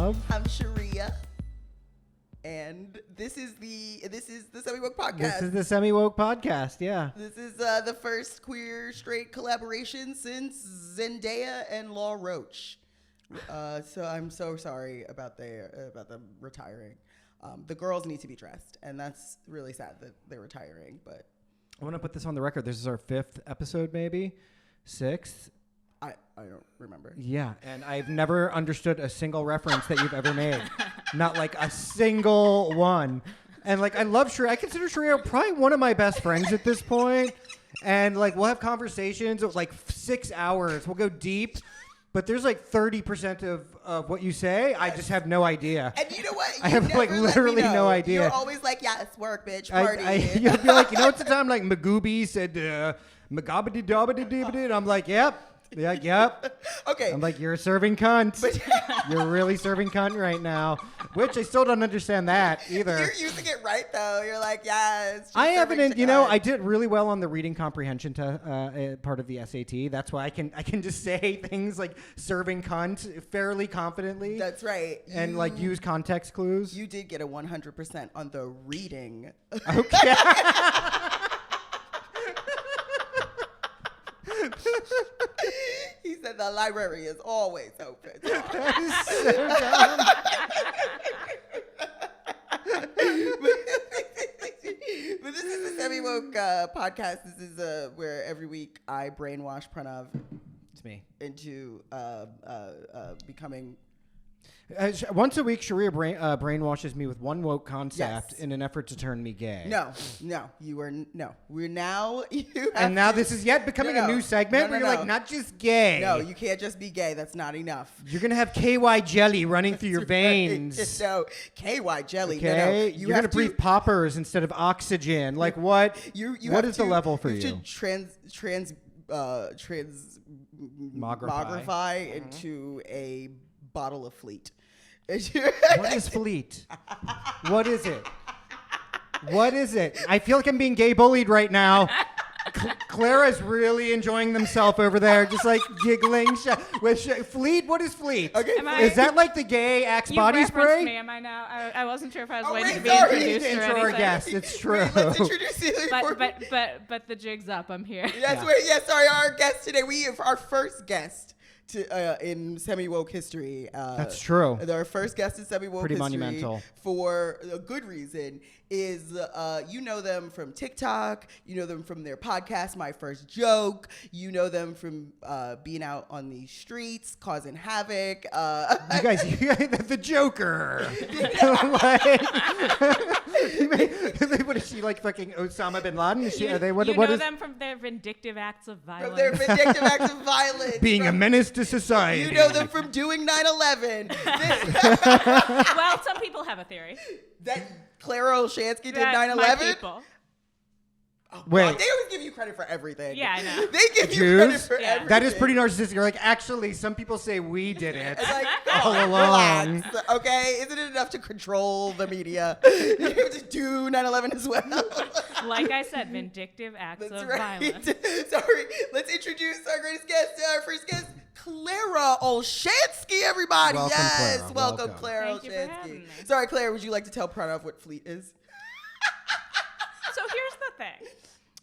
Pranav. I'm Sharia. And this is the Semi-Woke Podcast. This is the Semi-Woke Podcast, yeah. This is the first queer straight collaboration since Zendaya and Law Roach. So I'm so sorry about them retiring. The girls need to be dressed, and that's really sad that they're retiring. But I want to put this on the record. This is our 5th episode, maybe 6th. I don't remember. Yeah, and I've never understood a single reference that you've ever made. Not like a single one. And like, I love Sharia. I consider Sharia probably one of my best friends at this point. And like, we'll have conversations of like 6 hours. We'll go deep. But there's like 30% of what you say, I just have no idea. And you know what? I have like literally no idea. You're always like, yeah, it's work, bitch, party. You'll be like, you know what's the time like Magooby said, Magabadi-dabadi-dibidi, and I'm like, yep. Yeah, yep. Okay. I'm like, you're a serving cunt. You're really serving cunt right now. Which I still don't understand that either. You're using it right though. You're like, yeah. It's I haven't. You know, I did really well on the reading comprehension part of the SAT. That's why I can just say things like serving cunt fairly confidently. That's right. And like use context clues. You did get a 100% on the reading. Okay. He said the library is always open. That is so dumb. But this is the Semi-Woke Podcast. This is where every week I brainwash Pranav. It's me. Into becoming... Once a week, Sharia brainwashes me with one woke concept in an effort to turn me gay. No, we're now. This is yet becoming a new segment where you're like, not just gay. No, you can't just be gay. That's not enough. You're gonna have KY jelly running through your veins. No, KY jelly. Okay, no. You're gonna breathe poppers instead of oxygen. Like what? What is the level for you? You should transmogrify into a bottle of Fleet. What is Fleet? What is it? What is it? I feel like I'm being gay bullied right now. Clara's really enjoying themselves over there, just like giggling. Fleet? What is Fleet? Okay, is that like the gay Axe body spray? Me, am I now? I wasn't sure if I was waiting to be We introduced need to or intro our anything. guest. It's true. Let's introduce you. But the jig's up. I'm here. Sorry, our guest today. We have our first guest. In Semi-Woke history. That's true. Our first guest in Semi-Woke history. Pretty monumental. For a good reason is you know them from TikTok. You know them from their podcast, My First Joke. You know them from being out on the streets, causing havoc. You guys, the Joker. What is she, like fucking Osama bin Laden? You know them from their vindictive acts of violence. Being a menace to society. You know them from doing 9/11. Well, some people have a theory. That Clara Olshansky did 9/11? My people. Oh, wait. God, they always give you credit for everything. Yeah, I know. They give you credit for everything. That is pretty narcissistic. You're like, actually, some people say we did it. It's like, all along. Relax, okay? Isn't it enough to control the media? You have to do 9/11 as well. Like I said, vindictive acts of violence. Sorry. Let's introduce our greatest guest, our first guest, Clara Olshansky, everybody. Welcome, yes. Clara. Welcome, Clara Thank you for having me. Sorry, Claire, would you like to tell Pranav what Fleet is? So here's the thing.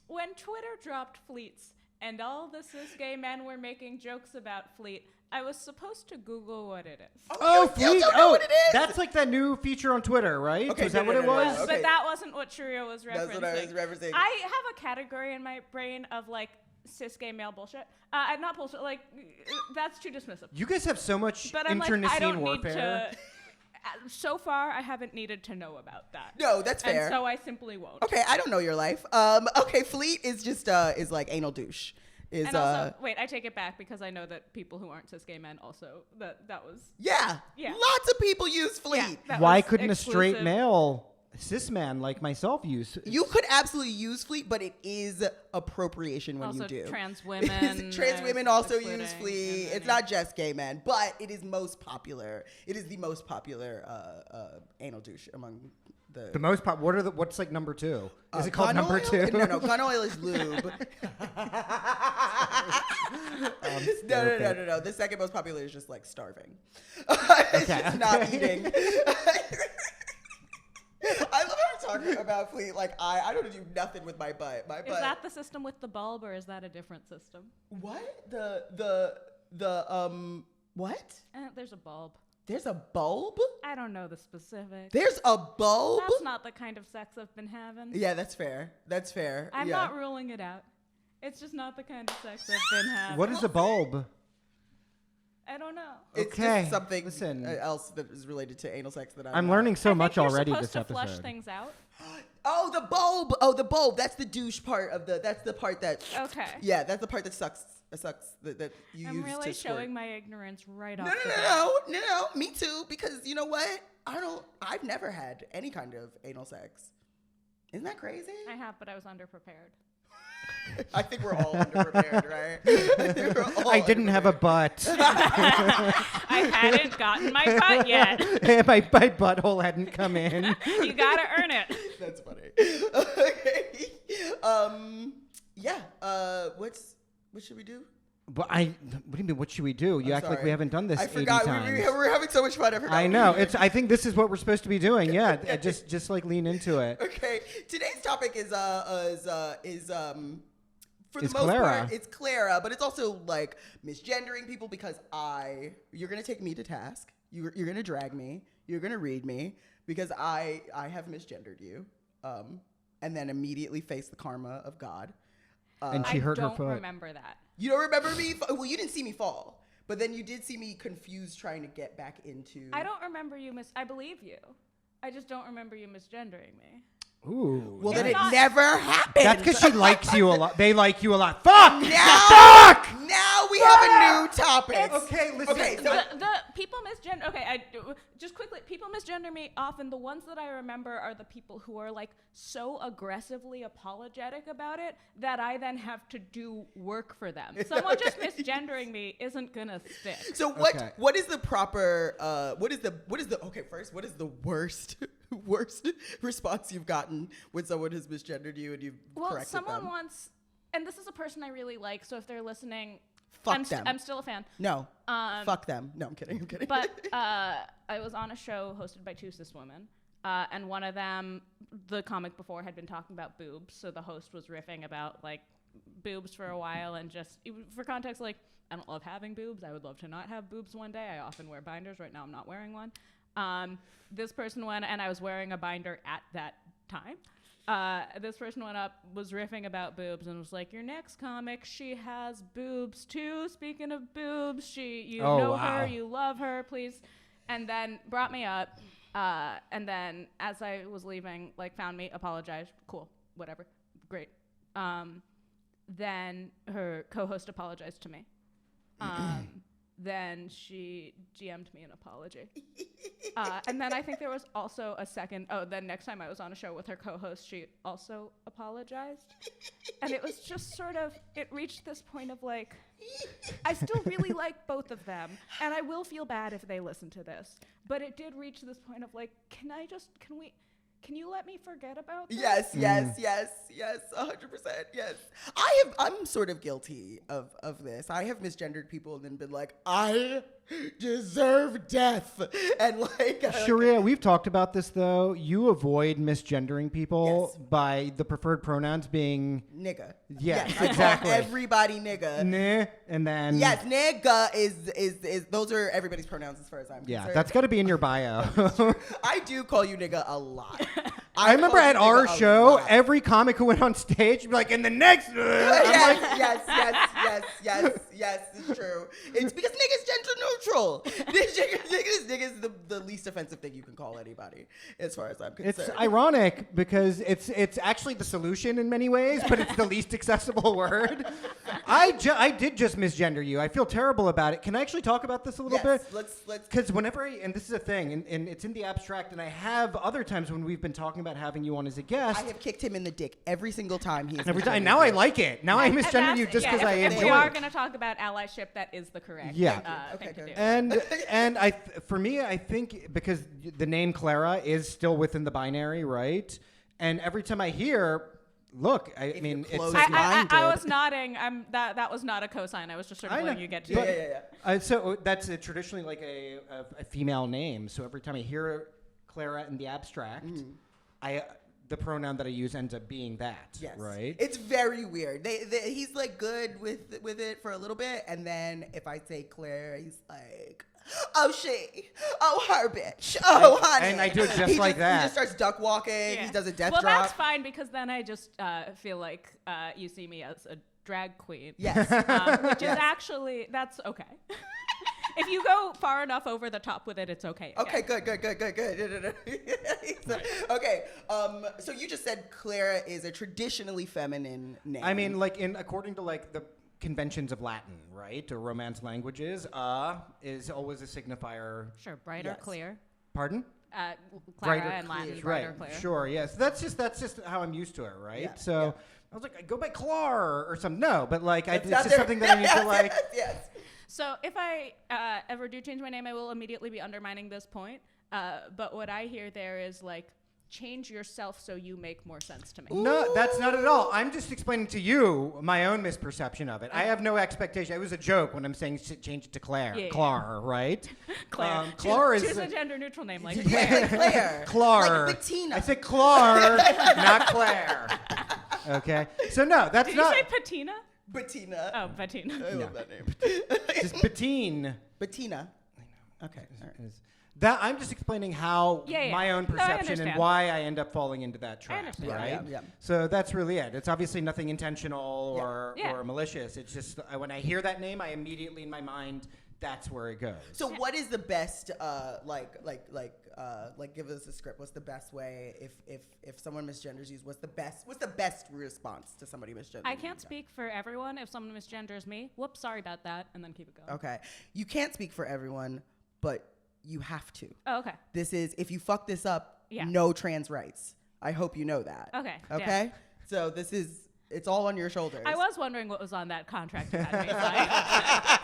When Twitter dropped Fleets and all the cis gay men were making jokes about Fleet, I was supposed to Google what it is. Oh, Fleet. Don't know what it is. That's like that new feature on Twitter, right? Okay, Is that what it was? Okay. But that wasn't what Sharia was referencing. That's what I was referencing. I have a category in my brain of like cis gay male bullshit. Not bullshit, like that's too dismissive. You guys have so much But I'm internecine like, I don't warfare. need to. So far, I haven't needed to know about that. No, that's fair. And so I simply won't. Okay, I don't know your life. Okay, Fleet is just is like anal douche. And also, wait, I take it back because I know that people who aren't cis gay men also that was. Yeah. Lots of people use Fleet. Yeah, Why couldn't exclusive. a straight male cis man like myself use? You could absolutely use Fleet, but it is appropriation when Also, you do. trans women. Trans women also use including, Fleet. It's not just gay men, but it is most popular. It is the most popular anal douche among the most pop. What's like number 2? Is it called number 2? No, gun oil is lube. No. The second most popular is just like starving. It's just not eating. I love how we're talking about Fleet. Like I don't do nothing with my butt. My butt. Is that the system with the bulb, or is that a different system? What? What? There's a bulb. There's a bulb? I don't know the specifics. There's a bulb? That's not the kind of sex I've been having. Yeah, that's fair. That's fair. I'm not ruling it out. It's just not the kind of sex I've been having. What is a bulb? I don't know. It's Okay, just something listen. else that is related to anal sex that I'm learning so much already you're this supposed to episode. flush things out. Oh, the bulb. Oh, the bulb. That's the douche part of the. That's the part that. Okay. Yeah, that's the part that sucks. That you I'm use really to squirt. showing my ignorance right No, off the bat. no. Me too. Because you know what? I've never had any kind of anal sex. Isn't that crazy? I have, but I was underprepared. I think we're all underprepared, right? I didn't have a butt. I hadn't gotten my butt yet. my butthole hadn't come in. You gotta earn it. That's funny. Okay. Yeah. What should we do? But what do you mean? What should we do? You I'm act like sorry. we haven't done this. I 80 forgot. times. We're having so much fun. I forgot. I know. I think this is what we're supposed to be doing. Yeah. Just like lean into it. Okay. Today's topic is for the It's most Clara. part, it's Clara, but it's also like misgendering people because you're gonna take me to task. You're gonna drag me. You're gonna read me because I have misgendered you, and then immediately face the karma of God. And she hurt her I don't foot. remember that. You don't remember me? Well, you didn't see me fall, but then you did see me confused trying to get back into. I don't remember you I believe you. I just don't remember you misgendering me. Ooh. Well, then it not- never happened. That's because she likes you a lot. They like you a lot. Fuck! Now we have a new topic. Okay, listen. Okay, so The people misgender. Okay, just quickly. People misgender me often. The ones that I remember are the people who are like so aggressively apologetic about it that I then have to do work for them. Someone just misgendering me isn't gonna stick. So what? Okay. What is the proper? What is the? Okay, first, what is the worst response you've gotten when someone has misgendered you and you've corrected someone them? once, and this is a person I really like. So if they're listening, Fuck them. I'm still a fan. No. Fuck them. No, I'm kidding. But I was on a show hosted by two cis women, and one of them, the comic before, had been talking about boobs. So the host was riffing about like boobs for a while, and just for context, like I don't love having boobs. I would love to not have boobs one day. I often wear binders. Right now, I'm not wearing one. This person went, and I was wearing a binder at that time. This person went up, was riffing about boobs, and was like, "Your next comic, she has boobs too. Speaking of boobs, you know her, you love her, please." And then brought me up, and then as I was leaving, like found me, apologized, cool, whatever, great. Then her co-host apologized to me. Then she GM'd me an apology. And then I think there was also a second. Oh, then next time I was on a show with her co-host, she also apologized. And it was just sort of, it reached this point of like, I still really like both of them. And I will feel bad if they listen to this. But it did reach this point of like, can you let me forget about this? Yes, 100%, yes. I'm sort of guilty of this. I have misgendered people and then been like, I deserve death. And like Sharia, we've talked about this though. You avoid misgendering people Yes. by the preferred pronouns being nigga. Yes, I call exactly. everybody nigga. nah, and then Yes, nigga is those are everybody's pronouns as far as I'm concerned. yeah, that's got to be in your bio. I do call you nigga a lot. I remember call at you our nigga a show, lot. every comic who went on stage would be like, in the next, I'm like, yes, it's true. It's because niggas gender neutral. Niggas the least offensive thing you can call anybody, as far as I'm it's concerned. ironic because it's actually the solution in many ways, but it's the least accessible word. I did just misgender you. I feel terrible about it. Can I actually talk about this a little bit? Let's Because whenever and this is a thing, and it's in the abstract, and I have other times when we've been talking about having you on as a guest. I have kicked him in the dick every single time he's Every time. Now I like it. Now I And misgender you that's- just because yeah, I if enjoy we are it. going to talk about allyship, that is the correct Yeah. thing to do. And for me, I think because the name Clara is still within the binary, right? And every time I hear look, I If mean, you're it's close like, minded. I was nodding. That was not a cosign. I was just sort of I know. letting you get to But- it. Yeah. so that's traditionally like a female name. So every time I hear Clara in the abstract, the pronoun that I use ends up being that. Yes. Right. It's very weird. He's like good with it for a little bit, and then if I say Claire, he's like, oh she, oh her bitch, oh honey. and I do it just He like that. He just starts duck walking. Yeah. He does a death well, drop. that's fine because then I just feel like you see me as a drag queen. Yes. Which is actually, that's okay. If you go far enough over the top with it, it's okay. Okay, good. Okay, so you just said Clara is a traditionally feminine name. I mean, like according to like the conventions of Latin, right, or Romance languages, is always a signifier. Sure, bright or Yes. clear. Pardon? Clara Bright or and Latin, clear. bright Right. or clear. Sure. Yes. That's just how I'm used to it, right? Yeah, So yeah. I was like, I go by Clara or something. No, but like That's it's not just there. something that I need to like. Yes. So if I ever do change my name, I will immediately be undermining this point. But what I hear there is like, change yourself so you make more sense to me. No, that's not at all. I'm just explaining to you my own misperception of it. I have no expectation. It was a joke when I'm saying change it to Claire. Yeah, yeah. Clara, right? Claire. Clara choose is a gender neutral name like Yeah, Claire. like Claire. Clara. Like Bettina. I said Clara, not Claire. Okay. So no, that's Did you not say Patina? Bettina. Oh, Patina. I love that name. just Bettine. Bettina. Okay. All right. That I'm just explaining how Yeah, yeah. my own No, I perception and understand. why I end up falling into that trap, understand. right? Yeah. So that's really it. It's obviously nothing intentional or Yeah. or malicious. It's just when I hear that name, I immediately in my mind that's where it goes. So what is the best give us a script. What's the best way if someone misgenders you? What's the best response to somebody misgendering? I can't speak for everyone. If someone misgenders me, whoops, sorry about that, and then keep it going. Okay. You can't speak for everyone, but you have to. Oh, okay. This is if you fuck this up, Yeah. no trans rights. I hope you know that. Okay, yeah. Okay? So it's all on your shoulders. I was wondering what was on that contract you had me sign.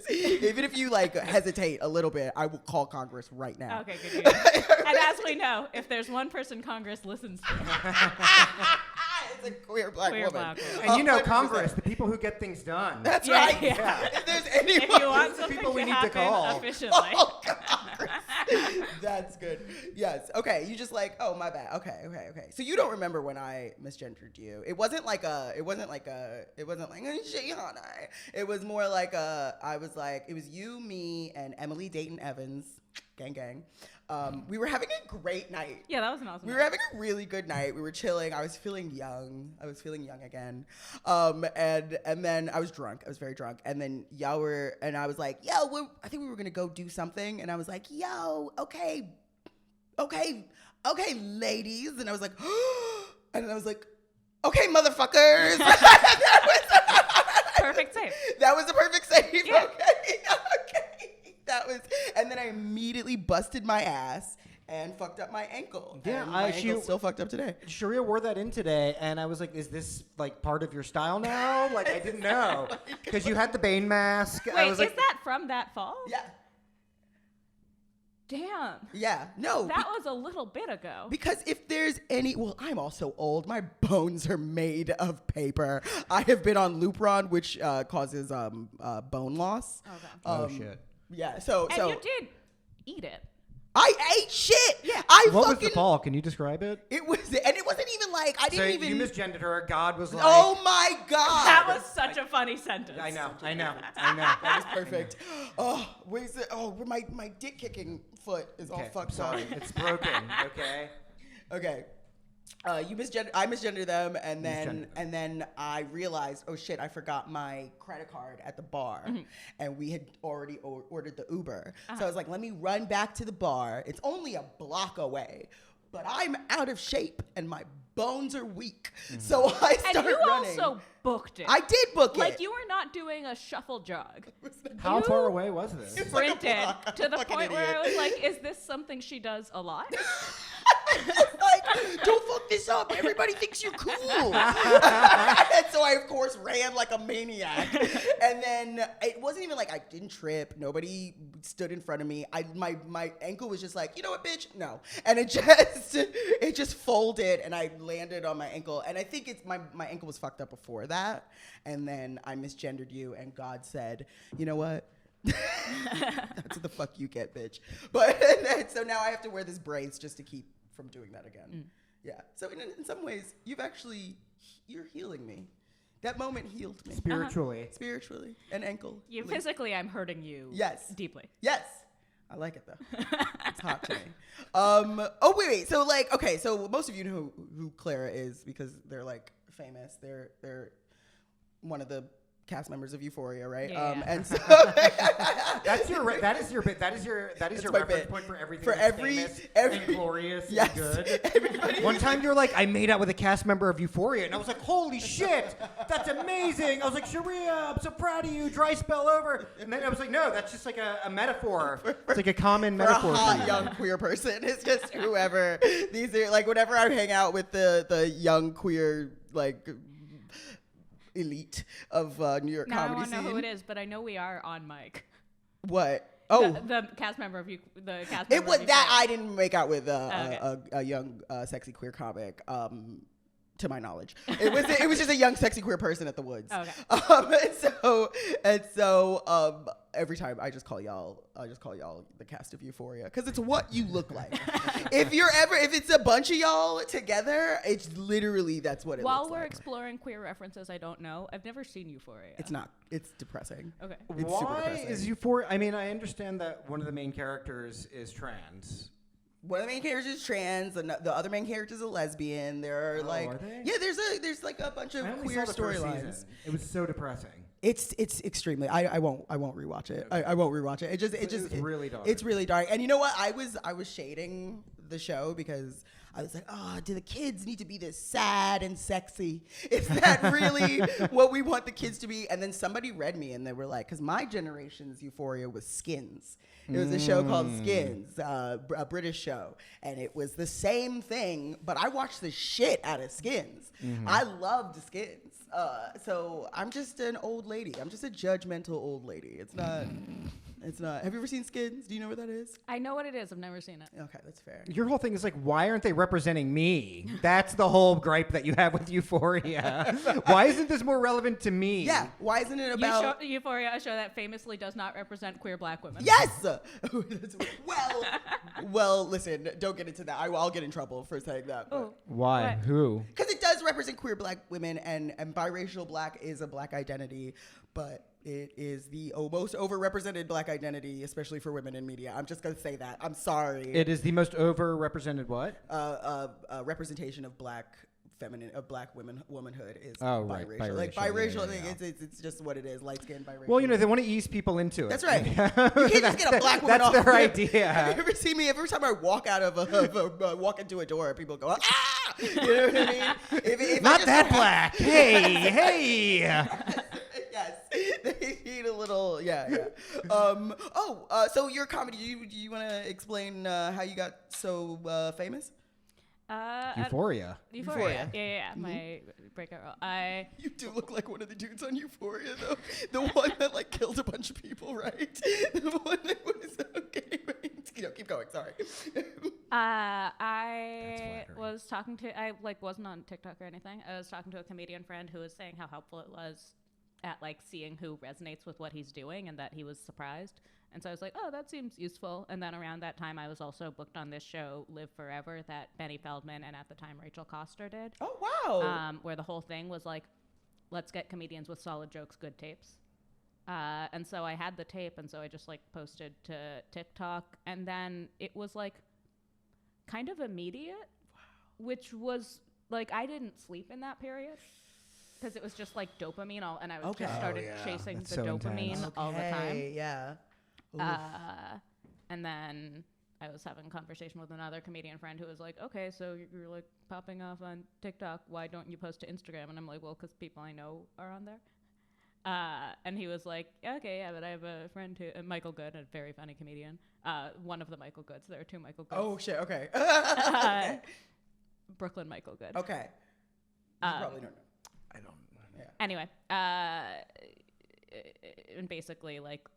Even if you hesitate a little bit, I will call Congress right now. Okay, good. And as we know, if there's one person Congress listens to, It's a queer black Queer woman. black woman. And you know 100%. Congress, the people who get things done. That's Yeah, right. yeah. If there's anyone, if you want the something people we to need to happen call. efficiently. Oh, Congress. That's good. Yes. Okay. You just oh, my bad. Okay. So you don't remember when I misgendered you. It wasn't like it wasn't like shit, honey. It was more like it was you, me, and Emily Dayton Evans, gang. We were having a great night. Yeah, that was an awesome We night. were having a really good night. We were chilling. I was feeling young. Again. And then I was drunk. I was very drunk. And then y'all were, and I was like, yo, I think we were going to go do something. And I was like, yo, okay, ladies. And I was like, and I was like, okay, motherfuckers. Perfect save. That was the perfect save. Yeah. Okay. That was, and then I immediately busted my ass and fucked up my ankle. Yeah, and my ankle's still fucked up today. Sharia wore that in today, and I was like, is this like part of your style now? Like, I didn't know. Because you had the Bane mask. I Wait, was is like, that from that fall? Yeah. Oh, Damn. No. That was a little bit ago. Because if there's I'm also old. My bones are made of paper. I have been on Lupron, which causes bone loss. Okay. oh shit. Yeah. So And you did eat it. I ate shit. Yeah. What was the fall? Can you describe it? It wasn't even like I So didn't even. you misgendered her. God was like, Oh my god. That was such a funny sentence. I know. That was perfect. Oh, where's it? Oh, my dick kicking foot is all Okay, fucked sorry. up. It's broken. Okay. Okay. I misgendered them, and Misgendered. then I realized, oh shit, I forgot my credit card at the bar, and we had already ordered the Uber. So I was like, let me run back to the bar. It's only a block away, but I'm out of shape and my bones are weak. So I And started you running. also booked it. I did book it. Like, you were not doing a shuffle jog. How You far away was this? It's like a Sprinted block. I'm to a the fucking point where idiot. I was like, is this something she does a lot? Like, Don't fuck this up. Everybody thinks you're cool. And so I, of course, ran like a maniac. And then it wasn't even like I didn't trip. Nobody stood in front of me. My ankle was just like, you know what, bitch? No. And it just folded and I landed on my ankle. And I think it's my ankle was fucked up before that. And then I misgendered you and God said, you know what? That's what the fuck you get, bitch. But so now I have to wear this brace just to keep from doing that again. Yeah. So in some ways, you're healing me. That moment healed me. Spiritually. And ankle. Physically, I'm hurting you. Yes. Deeply. Yes. I like it though. It's hot to me. Oh wait. So like, okay. So most of you know who Clara is because they're like famous. They're one of the cast members of Euphoria, right? Yeah. And so that is your reference point for everything that's famous and glorious and good. One time you're like, I made out with a cast member of Euphoria, and I was like, holy shit, that's amazing. I was like, Sharia, I'm so proud of you. Dry spell over. And then I was like, no, that's just like a metaphor. It's like a common metaphor. For a hot young queer person, it's just whoever. These are like whenever I hang out with the young queer like elite of New York comedy scene. I don't know who it is, but I know we are on mic. What? Oh, the cast member of the cast. It was that I didn't make out with a young sexy queer comic. To my knowledge, it was just a young sexy queer person at the Woods. Okay. And so every time I just call y'all the cast of Euphoria because it's what you look like. if it's a bunch of y'all together, it's literally that's what it looks like. While we're exploring queer references, I don't know. I've never seen Euphoria. It's not. It's depressing. Okay. It's super depressing. Is Euphoria? I mean, I understand that one of the main characters is trans. One of the main characters is trans, and the other main character is a lesbian. There are are they? Yeah, there's like a bunch of queer storylines. It was so depressing. It's extremely. I won't rewatch it. I won't rewatch it. It's really dark. It's really dark. And you know what? I was shading the show because I was like, oh, do the kids need to be this sad and sexy? Is that really what we want the kids to be? And then somebody read me and they were like, because my generation's Euphoria was Skins. It was a show called Skins, a British show. And it was the same thing, but I watched the shit out of Skins. I loved Skins. So I'm just an old lady. I'm just a judgmental old lady. It's not. Have you ever seen Skins? Do you know what that is? I know what it is. I've never seen it. Okay, that's fair. Your whole thing is like, why aren't they representing me? That's the whole gripe that you have with Euphoria. Why isn't this more relevant to me? Yeah. Why isn't it about Euphoria, a show that famously does not represent queer black women? Yes. Well, listen. Don't get into that. I'll get in trouble for saying that. Oh, why? what? Who? Because it does represent queer black women, and biracial black is a black identity, but it is the most overrepresented black identity, especially for women in media. I'm just going to say that. I'm sorry. It is the most overrepresented what? Representation of black womanhood is right. biracial. Like Biracial, biracial, it's just what it is. Light skin, biracial. Well, they want to ease people into it. That's right. You can't just get a black woman That's off. their idea. Have you ever seen me? Every time I walk out of walk into a door, people go, ah! You know what I mean? If Not that black. Hey. Yes, they need a little, yeah. So your comedy, do you want to explain how you got so famous? Euphoria. Euphoria. Yeah. My breakout role. You do look like one of the dudes on Euphoria, though. The one that like killed a bunch of people, right? The one that was okay. Right? Keep going. Sorry. I was talking to. I wasn't on TikTok or anything. I was talking to a comedian friend who was saying how helpful it was at seeing who resonates with what he's doing, and that he was surprised. And so I was like, oh, that seems useful. And then around that time, I was also booked on this show, Live Forever, that Benny Feldman and at the time Rachel Coster did. Oh, wow. Where the whole thing was like, let's get comedians with solid jokes, good tapes. And so I had the tape, and so I just posted to TikTok. And then it was kind of immediate, which was I didn't sleep in that period. Because it was just dopamine, and I just started chasing That's the so dopamine intense. all the time. Yeah. And then I was having a conversation with another comedian friend who was like, okay, so you're popping off on TikTok. Why don't you post to Instagram? And I'm like, well, because people I know are on there. And he was like, okay, yeah, but I have a friend who, Michael Good, a very funny comedian. One of the Michael Goods. There are two Michael Goods. Oh, shit. Okay. Brooklyn Michael Good. Okay. You probably don't know. I don't. Yeah. Anyway, and basically, like,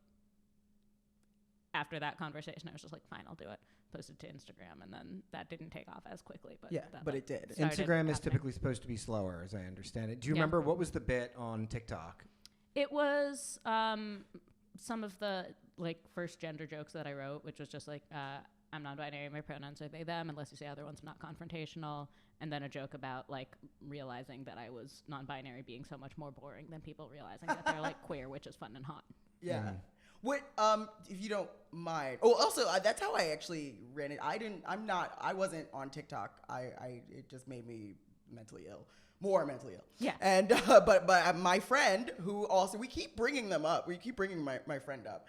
after that conversation, I was just like, fine, I'll do it. Posted to Instagram, and then that didn't take off as quickly. But Yeah, but it did. started Instagram is happening. typically supposed to be slower, as I understand it. Do you Yeah. remember what was the bit on TikTok? It was some of the like first gender jokes that I wrote, which was just like, I'm non-binary, my pronouns are they, them, unless you say other ones, not confrontational. And then a joke about like realizing that I was non-binary being so much more boring than people realizing that they're like queer, which is fun and hot. Yeah. Mhm. What if you don't mind? Oh, also that's how I actually ran it. I wasn't on TikTok. It just made me mentally ill, more mentally ill. Yeah. And but my friend who also, we keep bringing them up. We keep bringing my friend up.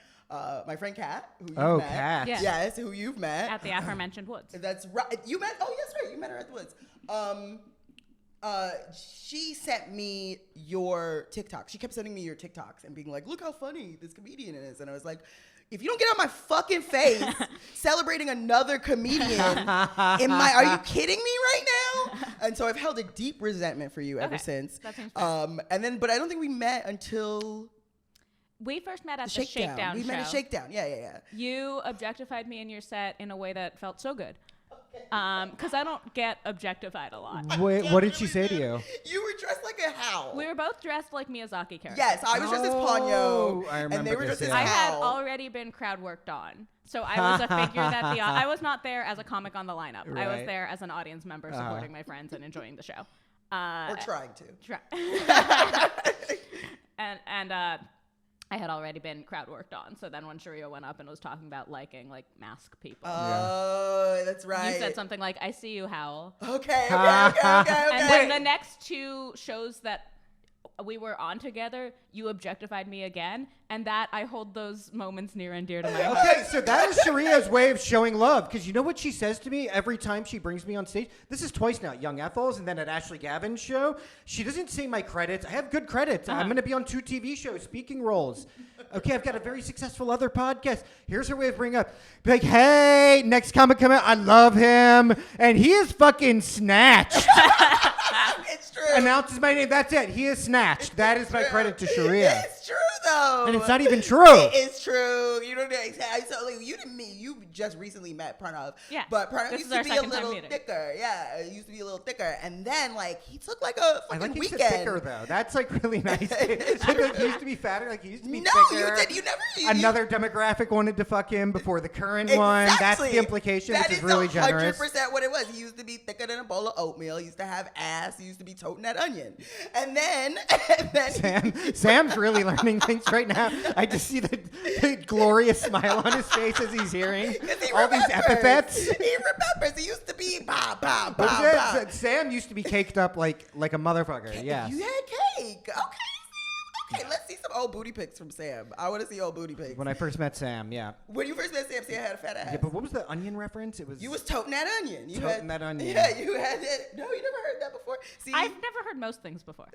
My friend Kat, who you've met. Kat. Yeah. Yes, who you've met. At the aforementioned woods. That's right. You met. Oh, yes, right. You met her at the woods. She sent me your TikTok. She kept sending me your TikToks and being like, "Look how funny this comedian is." And I was like, "If you don't get out my fucking face celebrating another comedian, are you kidding me right now?" And so I've held a deep resentment for you ever Okay. since. That seems fair. But I don't think we met until We first met at the the Shakedown We show. met at Shakedown. Yeah. You objectified me in your set in a way that felt so good. Because I don't get objectified a lot. Wait, what did she say to you? You were dressed like a Hal. We were both dressed like Miyazaki characters. Yes, I was dressed as Ponyo, I remember and they were this, dressed as yeah. I had Hal. already been crowd worked on. So I was a figure that I was not there as a comic on the lineup. I was Right. there as an audience member supporting my friends and enjoying the show. Or trying to. And I had already been crowd worked on. So then when Sharia went up and was talking about liking like mask people, Oh, that's right. you said something like, "I see you, Howl." Okay. And then the next two shows that we were on together, you objectified me again, and that I hold those moments near and dear to my heart. Okay, so that is Sharia's way of showing love, because you know what she says to me every time she brings me on stage? This is twice now, Young Ethel's and then at Ashley Gavin's show. She doesn't say my credits. I have good credits. I'm going to be on 2 TV shows, speaking roles. Okay, I've got a very successful other podcast. Here's her way of bringing up, be like, "Hey, next comic come out, I love him, and he is fucking snatched." It's true. Announces my name. That's it. He is snatched. That is my credit to Sharia. It's true though. And it's not even true. It's true. You don't know exactly. So like, you didn't meet. You just recently met Pranav. Yeah. But Pranav This used is to our be a second time little meeting. thicker. Yeah, he used to be a little thicker, and then like he took like a I fucking like you weekend. said thicker though. That's like really nice. Like he used to be fatter. Like he used to be No, thicker. you did. You never. Another demographic wanted to fuck him before the current one. That's Exactly. the implication, That which is really generous. 100% what it was. He used to be thicker than a bowl of oatmeal. He used to have ass. He used to be toting that onion. And then Sam's really learning things right now. I just see the glorious smile on his face as he's hearing 'Cause he all these remembers. epithets. He remembers. He used to be bah, bah, But bah, bah. Sam used to be caked up like a motherfucker. Yes. You had cake. Okay, Sam. Okay, let's see some old booty pics from Sam. I want to see old booty pics. When I first met Sam, yeah. When you first met Sam, Sam had a fat ass. Yeah, but what was the onion reference? It was. You was toting that onion. You Toting that onion. Yeah, you had it. No, you never heard that before. See, I've never heard most things before.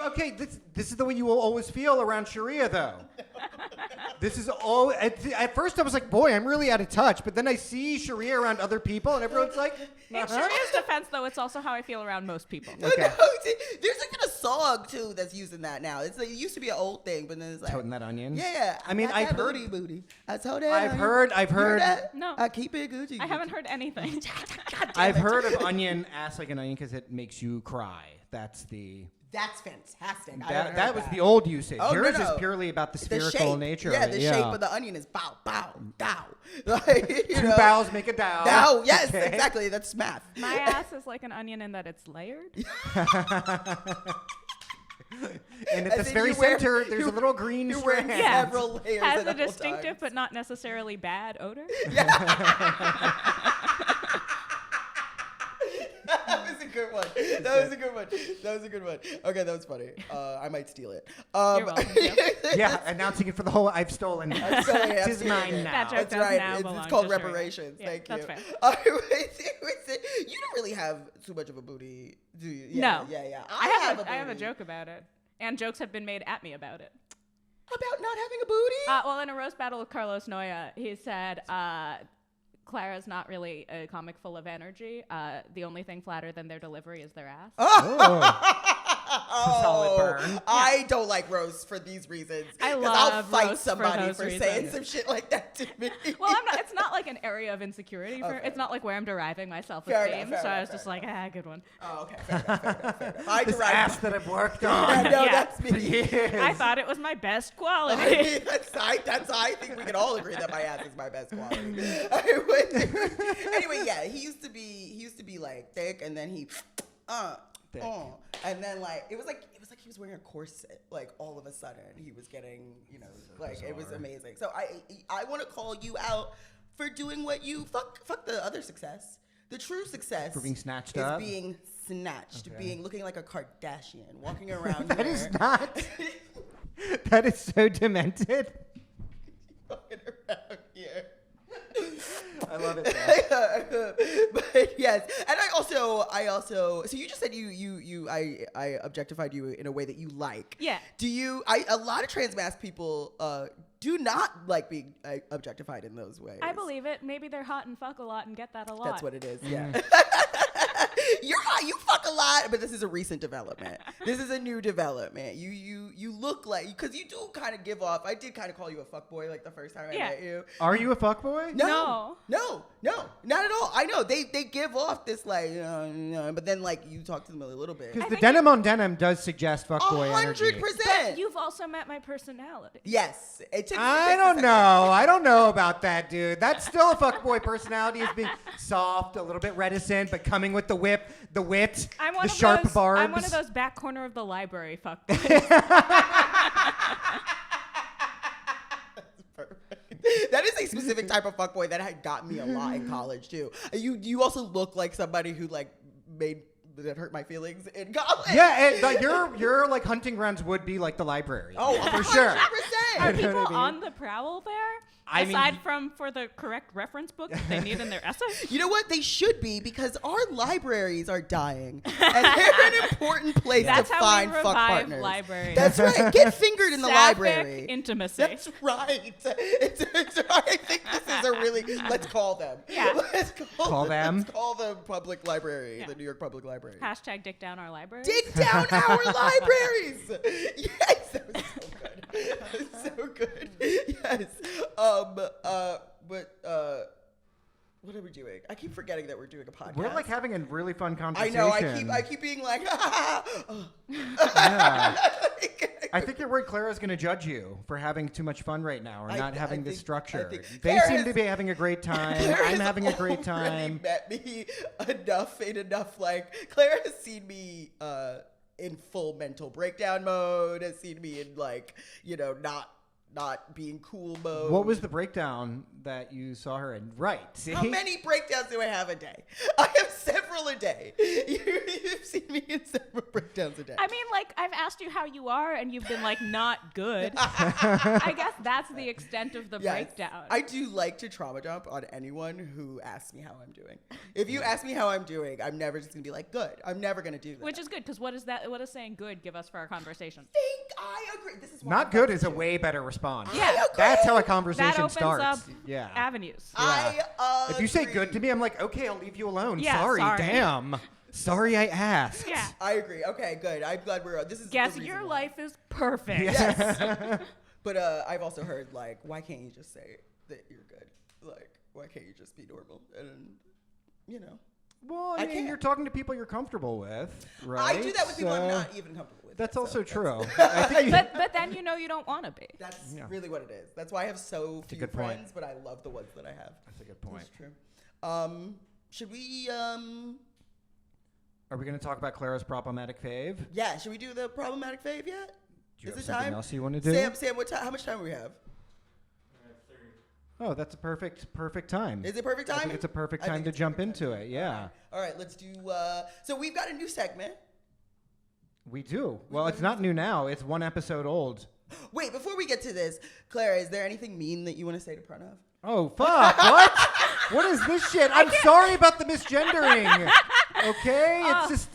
Okay, this is the way you will always feel around Sharia, though. This is all. At first, I was like, boy, I'm really out of touch. But then I see Sharia around other people, and everyone's like, In uh-huh. Sharia's defense, though, it's also how I feel around most people. Okay. No, there's like a song too that's using that now. It's like, it used to be an old thing, but then it's like Toting that onion. Yeah. I mean, got I've that heard. booty. I told that. I've onion. heard. You heard that? No. I keep it Gucci. I haven't heard anything. I've heard of onion, ass like an onion, because it makes you cry. That's the. That's fantastic. I haven't That heard was the old usage. Oh, Yours no. is purely about the The spherical shape. nature. Yeah, of it. the shape of the onion is bow, bow, dow. Like, you Two know. bows make a dow. Dow, yes, Okay. exactly. That's math. My ass is like an onion in that it's layered. And at As the in very you wear- center, there's a you- little green You're wearing strand. Yeah. several layers Has at a all distinctive times. but not necessarily bad odor. That was a good one. That was a good one. That was a good one. Okay, that was funny. I might steal it. You're welcome to. Yeah, announcing it for the whole. I've stolen. I'm sorry, I'm This is stealing mine it. now. That joke That's does right. now It's belong called to Sharia. reparations. Yeah, Thank that's you. fair. You don't really have too much of a booty, do you? No. Yeah. I have a booty. joke about it. And jokes have been made at me about it. About not having a booty? Well, in a roast battle with Carlos Noya, he said, Clara's not really a comic full of energy. The only thing flatter than their delivery is their ass. Solid burn. I don't like Rose for these reasons. I 'Cause love I'll fight Rose for somebody those for saying reasons. some shit like that to me. Well, it's not like an area of insecurity. It's not like where I'm deriving my self-esteem. So I was just like, good one. Oh, okay. Fair enough. I This derive ass that I've worked on. no, Yeah. that's me. for years. I thought it was my best quality. I think we can all agree that my ass is my best quality. Anyway, yeah, he used to be like thick, and then he, Thick. and then like it was like he was wearing a corset. Like all of a sudden, he was getting, it was amazing. So I want to call you out for doing what you fuck the other success. The true success For being snatched is up? being snatched, Okay. looking like a Kardashian, walking around. That here. is not. That is so demented. Walking around here. I love it. Though. But yes, and I also. So you just said I objectified you in a way that you like. Yeah. Do you? A lot of trans masc people do not like being objectified in those ways. I believe it. Maybe they're hot and fuck a lot and get that a lot. That's what it is. Yeah. You're hot. You fuck a lot, but this is a recent development. This is a new development. You look like, because you do kind of give off. I did kind of call you a fuckboy like the first time I met you. Are you a fuckboy? No, not at all. I know they give off this like, but then like you talk to them a little bit. Because the denim on denim does suggest fuckboy energy. 100%. You've also met my personality. Yes, it took. I don't know. I don't know about that, dude. That's still a fuckboy personality. Is being soft, a little bit reticent, but coming with the whip, the wit, I'm one the of sharp those, barbs. I'm one of those back corner of the library fuck. That is a specific type of fuckboy that had got me a lot in college too. You also look like somebody who like that hurt my feelings in college. Yeah, and, like, your like hunting grounds would be like the library. Oh, for sure. 100%. Are You know people what I mean? on the prowl there? I mean, Aside from for the correct reference book that they need in their essay? You know what? They should be, because our libraries are dying, and they're an important place That's to how find we fuck revive partners. libraries. That's right. Get fingered in the Sapphic library. intimacy. That's right. I think this is a really. Let's call them. Yeah. Let's Call them. Let's call the public library, Yeah. the New York Public Library. Hashtag dick down our library. Dig down our libraries. Yes, that was so good. That was so good. Yes. What are we doing? I keep forgetting that we're doing a podcast. We're like having a really fun I conversation. know. I keep being like. Yeah. I think you're worried Clara's going to judge you for having too much fun right now or not having this structure. They Clara seem has- to be having a great time. Clara I'm has having a great already time. Met me enough. Like, Clara has seen me in full mental breakdown mode. Has seen me in like, not being cool mode. What was the breakdown that you saw her in? Right. See? How many breakdowns do I have a day? I have several a day. You've seen me in several breakdowns a day. I mean, like, I've asked you how you are, and you've been like, not good. I guess that's the extent of the Yes. breakdown. I do like to trauma dump on anyone who asks me how I'm doing. If you ask me how I'm doing, I'm never just gonna be like, good. I'm never gonna do that. Which is good, because what does saying good give us for our conversation? I agree. This is why Not I'm good about is to a do it. way better response. Yeah. That's how a That conversation opens starts. up Yeah. avenues. I If you say agree. good to me, I'm like, okay, I'll leave you alone. Yeah, sorry, sorry. damn. Sorry I asked. Yeah. I agree. Okay, good. I'm glad we're. This is. Guess the reason your why. life is perfect. Yes. But I've also heard like, why can't you just say that you're good? Like, why can't you just be normal? And Well, I I mean, can't. you're talking to people you're comfortable with, right? I do that with people I'm So not even comfortable with. That's So also that's- true. I think you, But then you don't want to be. That's Yeah. really what it is. That's why I have so a few good point. friends, but I love the ones that I have. That's a good point. That's true. Should we? Are we going to talk about Clara's problematic fave? Yeah. Should we do the problematic fave yet? Do you Is have it something time? else you want to do? Sam, what time? How much time do we have? Oh, that's a perfect time. Is it perfect time? I think it's a perfect I time think to it's jump perfect into time. it. Yeah, All right. Let's do. So we've got a new segment. we do. Well, it's not new now. It's 1 episode old. Wait, before we get to this, Clara, is there anything mean that you want to say to Pranav? Oh, fuck. What? What is this shit? I'm sorry about the misgendering. Okay, it's just.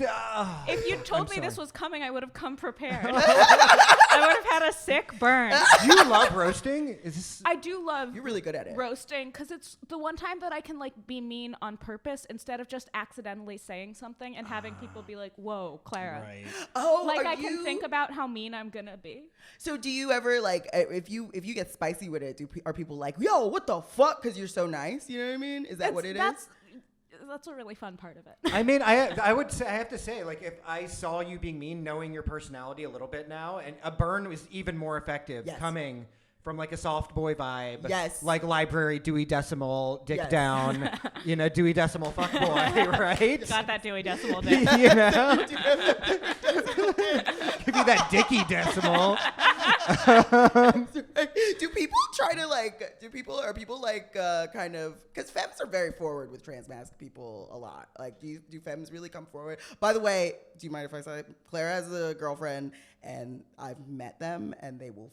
If you told I'm me this sorry. was coming, I would have come prepared. I would have had a sick burn. Do you love roasting? Is this? I do love You're really good at it. roasting because it's the one time that I can like be mean on purpose instead of just accidentally saying something and having people be like, "Whoa, Clara." Right. Oh, Like are I can you- think about how mean I'm gonna be. So do you ever like if you get spicy with it? Are people like, yo, what the fuck? Because you're so nice. You know what I mean? Is that what it is? That's a really fun part of it. I mean, I would say I have to say, like, if I saw you being mean, knowing your personality a little bit now, and a burn was even more effective Yes. coming from like a soft boy vibe. Yes. Like library Dewey Decimal dick Yes. down, Dewey Decimal fuck boy, right? Got that Dewey Decimal day. you know, give you that Dicky Decimal. Do people try to like? Are people like kind of? Because femmes are very forward with trans masc people a lot. Like, do femmes really come forward? By the way, do you mind if I say Clara has a girlfriend, and I've met them, and they will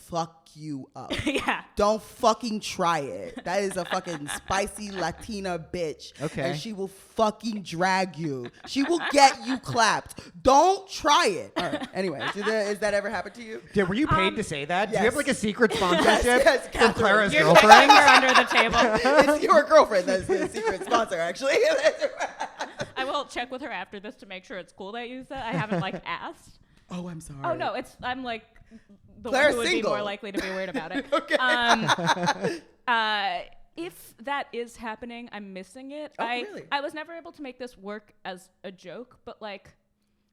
fuck you up. Yeah. Don't fucking try it. That is a fucking spicy Latina bitch. Okay. And she will fucking drag you. She will get you clapped. Don't try it. All right. Anyway, has that ever happened to you? Yeah, were you paid to say that? Do you yes. have like a secret sponsorship yes, from Catherine. Clara's Your girlfriend? finger under the table. It's your girlfriend that's the secret sponsor, actually. I will check with her after this to make sure it's cool that you use that. I haven't like asked. Oh, I'm sorry. Oh no, I'm like the Clara's one who would single. be more likely to be weird about it. Okay. If that is happening, I'm missing it. Oh, really? I was never able to make this work as a joke, but like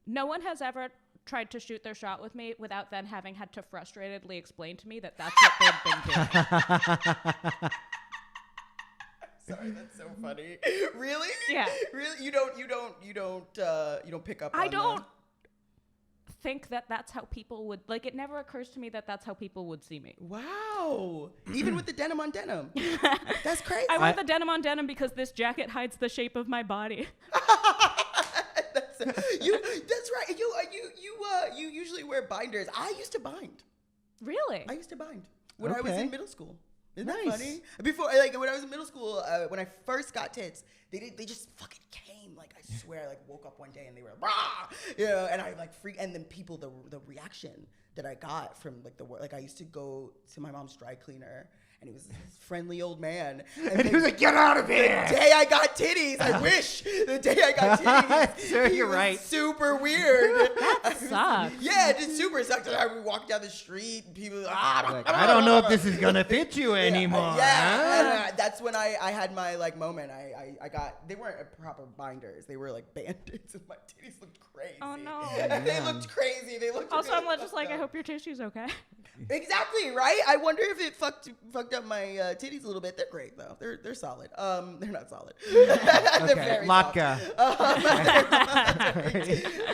no one has ever tried to shoot their shot with me without then having had to frustratedly explain to me that that's what they've been doing. Sorry, that's so funny. Really? Yeah. Really? You don't pick up on I don't think that that's how people would like. It never occurs to me that that's how people would see me. Wow. Even with the denim on denim. That's crazy. I wear the denim on denim because this jacket hides the shape of my body. That's right. You usually wear binders. I used to bind. Really? I used to bind when I was Okay. in middle school. Isn't Nice. that funny? Before, like when I was in middle school, when I first got tits, they just fucking came. Like I swear, I like woke up one day and they were like, rah! And I like freak. And then people, the reaction that I got from like I used to go to my mom's dry cleaner. And he was this friendly old man. And he was like, "Get out of here!" The day I got titties, I wish. The day I got titties. Sure, he you're was right. super weird. That sucks. Yeah, it just super sucked. I would walk down the street and people Like, I don't know if this is gonna fit you anymore. Yeah, huh? and, that's when I had my like moment. I got, they weren't proper binders. They were like band-aids and my titties looked crazy. Oh, no. They looked crazy. They looked Also, really I'm just like, fucked I up. hope your tissue's okay. Exactly, right? I wonder if it fucked up my titties a little bit. They're great though. They're solid. They're not solid. They're Okay, very Latka.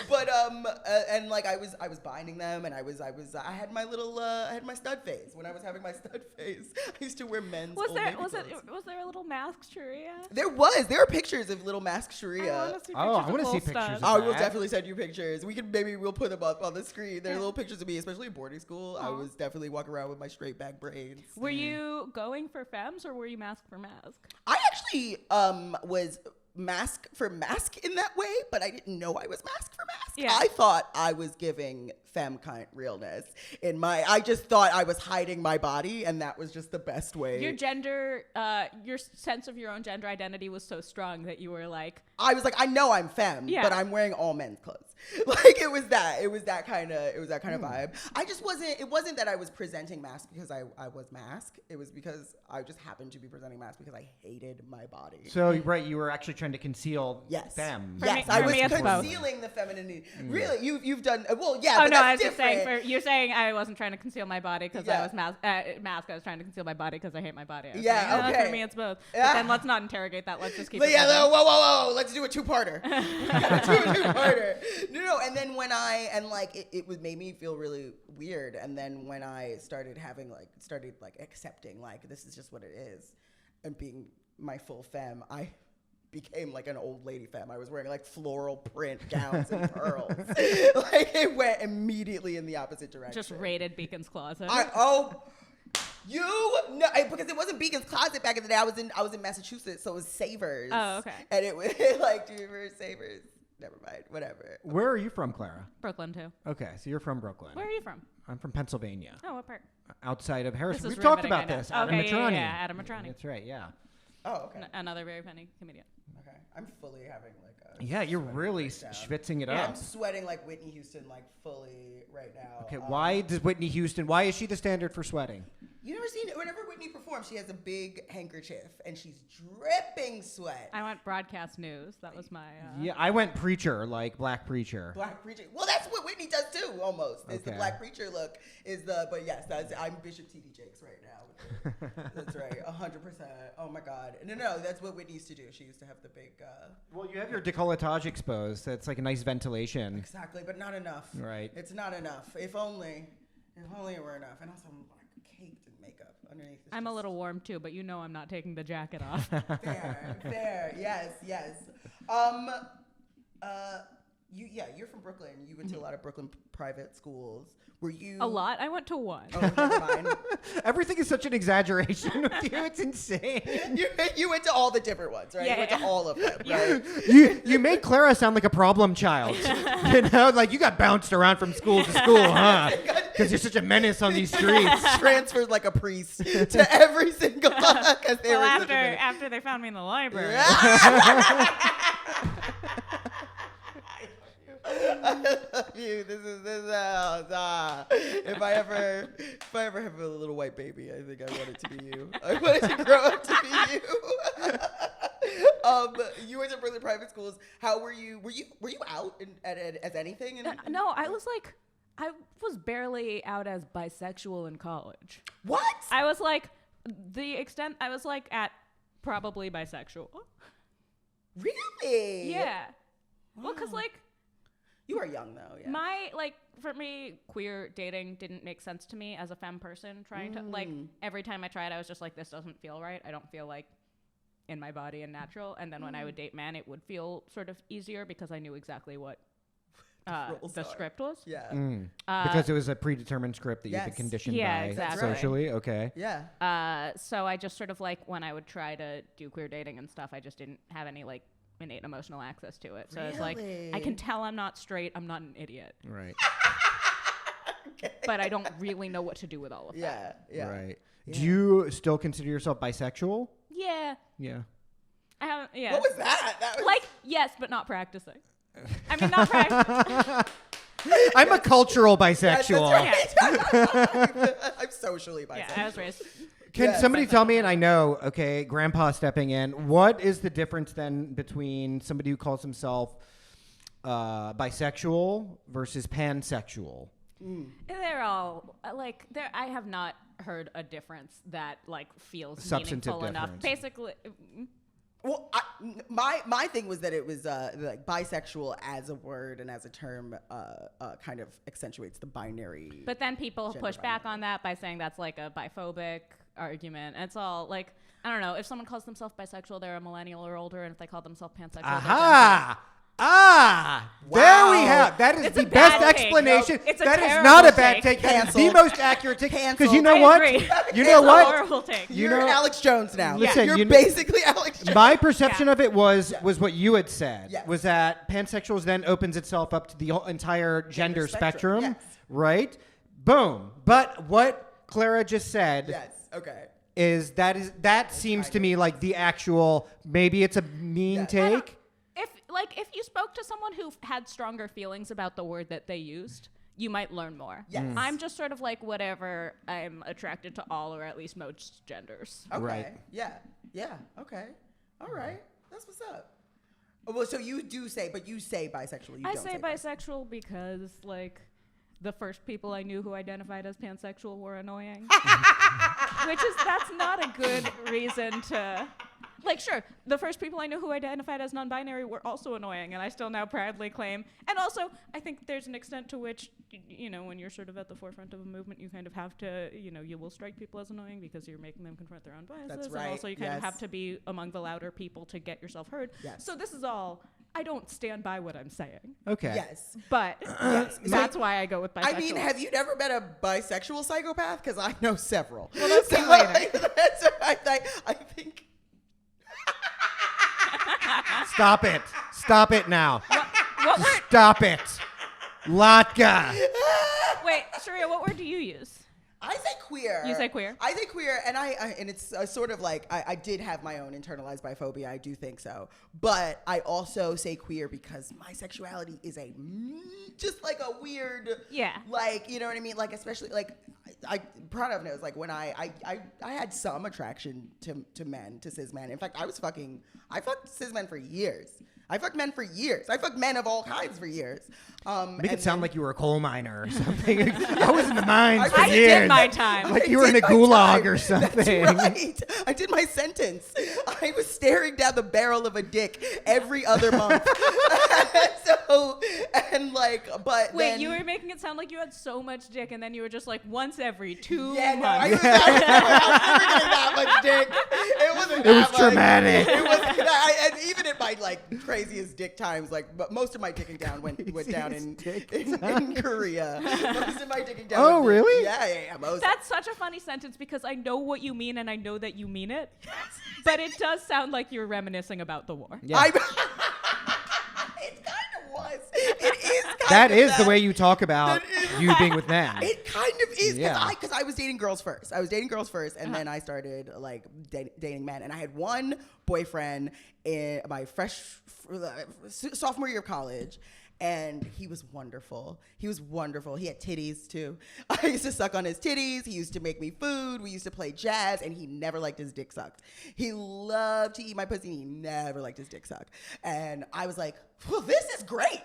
But and like I was binding them, and I had my little I had my stud phase. When I was having my stud phase, I used to wear men's. Was Old there Navy was clothes. there a little mask, Sharia? There are pictures of little mask Sharia. I want to see Oh, I pictures wanna of see little pictures studs. of I will that. definitely send you pictures. We'll put them up on the screen. There are Yeah. little pictures of me, especially in boarding school. I Aw. was definitely walking around with my straight back braids. Were you going for femmes or were you mask for mask? I actually was mask for mask in that way, but I didn't know I was mask for mask. Yeah. I thought I was giving femme kind realness I just thought I was hiding my body, and that was just the best way. Your gender, your sense of your own gender identity was so strong that you were like, I was like, I know I'm femme, Yeah. but I'm wearing all men's clothes. Like it was that kind of vibe. I just it wasn't that I was presenting mask because I was mask. It was because I just happened to be presenting mask because I hated my body. So right, you were actually trying to conceal Yes. them. For Yes, me- I for was me, it's both. concealing the femininity. Really, you've done well. Yeah. oh but no, I that's was just saying, different. you're saying I wasn't trying to conceal my body because I Yeah. was mask. I was trying to conceal my body because I hate my body. I was Yeah, like, okay. For me, it's both. Yeah. But then let's not interrogate that. Let's just keep But it yeah, moving. whoa. Let's do a two-parter. Gotta do a two-parter. No. And then when it made me feel really weird. And then when I started accepting like this is just what it is, and being my full femme, I became like an old lady femme. I was wearing like floral print gowns and pearls. Like it went immediately in the opposite direction. Just raided Beacon's closet. Because it wasn't Beacon's Closet back in the day. I was in Massachusetts, so it was Savers. Oh, okay. And it was like, do you remember Savers? Never mind. Whatever. Where are you from, Clara? Brooklyn too. Okay, so you're from Brooklyn. Where are you from? I'm from Pennsylvania. Oh, what part? Outside of Harrison. This is We've talked riveting, about I know. this. Adam Okay, Matrani. yeah, Adam Matrani. That's right, yeah. Oh, okay. Another very funny comedian. Okay. I'm fully having like a Yeah, you're sweating really breakdown. schwitzing it Yeah, up. I'm sweating like Whitney Houston, like fully right now. Okay, why does Whitney Houston, why is she the standard for sweating? You never seen it? Whenever Whitney performs, she has a big handkerchief and she's dripping sweat. I went broadcast news. That was my. Yeah, I went preacher, like black preacher. Black preacher. Well, that's what Whitney does too, almost. It's the Okay. black preacher look. But yes, I'm Bishop T.D. Jakes right now. That's right, 100%. Oh my God. No, that's what Whitney used to do. She used to have the big. Well, you have your décolletage exposed. So it's like a nice ventilation. Exactly, but not enough. Right. It's not enough. If only it were enough. And also, I'm like caked in makeup underneath. I'm a little warm too, but you know I'm not taking the jacket off. Fair. Yes. You're from Brooklyn. You went to a lot of Brooklyn private schools. Were you A lot. I went to one. Oh, never mind. Everything is such an exaggeration with you. It's insane. You went to all the different ones, right? You went to Yeah. all of them, right? You made Clara sound like a problem child. You know, like you got bounced around from school to school, huh? Because you're such a menace on these streets. Transferred like a priest to every single because they Well, were such a menace. after they found me in the library. I love you. This is house. If I ever have a little white baby, I think I want it to be you. I want it to grow up to be you. You went to Brooklyn private schools. How were you? Were you out as anything? No, I was barely out as bisexual in college. What? I was like, at probably bisexual. Really? Yeah. Wow. Well, because You are young though. Yeah. for me, queer dating didn't make sense to me as a femme person. Trying to every time I tried, I was just like, this doesn't feel right. I don't feel like in my body and natural. And then when I would date men, it would feel sort of easier because I knew exactly what the script was. Yeah. Because it was a predetermined script that you've been Yes. conditioned Yeah, by exactly. socially. Okay. Yeah. So I just sort of when I would try to do queer dating and stuff, I just didn't have any innate emotional access to it. So it's I Really? can tell I'm not straight. I'm not an idiot. Right. Okay. But I don't really know what to do with all of that. Yeah. Yeah. Right. Yeah. Do you still consider yourself bisexual? Yeah. Yeah. I haven't, yeah. What was that? That was Yes, but not practicing. I mean, not practicing. I'm a cultural That's bisexual. right. I'm socially bisexual. Yeah, I was raised. Can Yes. somebody tell me, and I know, okay, grandpa stepping in, what is the difference then between somebody who calls himself bisexual versus pansexual? They're all I have not heard a difference that feels Substantive meaningful enough. difference. Basically, Well, my thing was that it was bisexual as a word and as a term kind of accentuates the binary. but then people Gender push back binary. on that by saying that's a biphobic argument. And it's all I don't know. If someone calls themselves bisexual, they're a millennial or older, and if they call themselves pansexual, they're Aha! There we Wow. have. That is It's the a best bad take. explanation. It's a That is terrible not a take. bad take. That is the Cancel. most accurate take. Because Cancel. you know I what? agree. You It's know a what? horrible take. You You're know- Alex Jones now. Listen, you're you kn- basically Alex Jones. My perception Yeah. of it was what you had said. Yes. Was that pansexuals then opens itself up to the whole entire gender spectrum, spectrum, yes. right? Boom. But what Clara just said Yes. Okay. that seems to me like the actual, maybe it's a mean Yeah. take. If you spoke to someone who had stronger feelings about the word that they used, you might learn more. Yes. I'm just sort of whatever. I'm attracted to all, or at least most genders. Okay. Right. Yeah. Yeah. Okay. All right. That's what's up. Well, so you do say, but you say bisexual. You I don't say bisexual. bisexual because the first people I knew who identified as pansexual were annoying. That's not a good reason to. Sure, the first people I knew who identified as non-binary were also annoying, and I still now proudly claim. And also, I think there's an extent to which, when you're sort of at the forefront of a movement, you kind of have to, you will strike people as annoying because you're making them confront their own biases. That's And right, also, you kind of yes. have to be among the louder people to get yourself heard. Yes. So this is all. I don't stand by what I'm saying. Okay. Yes. But that's why I go with bisexual. I mean, have you never met a bisexual psychopath? Because I know several. Well, those came later. That's what I think. Stop it. Stop it now. What word? Stop it. Latka. Wait, Sharia, what word do you use? I say queer. You say queer? I say queer, and and it's sort of like I did have my own internalized biphobia. I do think so, but I also say queer because my sexuality is just like a weird, like, you know what I mean? Like, especially like I Pranav knows, like when I had some attraction to men, to cis men. In fact, I fucked cis men for years. I fucked men for years. I fucked men of all kinds for years. Make it sound like you were a coal miner or something. I was in the mines for I years. did my time. Like you were in a gulag or something. That's right. I did my sentence. I was staring down the barrel of a dick every other month. But Wait, then, you were making it sound like you had so much dick, and then you were just like once every 2 months. I was never getting that much dick. It wasn't that It was much. traumatic. It was, and even in my like craziest dick times, like but most of my dicking down went down in Korea. Most of my dicking down. Oh, really? Yeah. Most. That's such a funny sentence because I know what you mean and I know that you mean it. But it does sound like you're reminiscing about the war. Yeah. It kind of was. It is kind That of is the way you talk about you being with men. It kind of is, Yeah. because I was dating girls first. And then I started like dating men. And I had one boyfriend in my sophomore year of college. And he was wonderful. He had titties too. I used to suck on his titties. He used to make me food. We used to play jazz, and he never liked his dick sucked. He loved to eat my pussy, and he never liked his dick sucked. And I was like, well, this is great.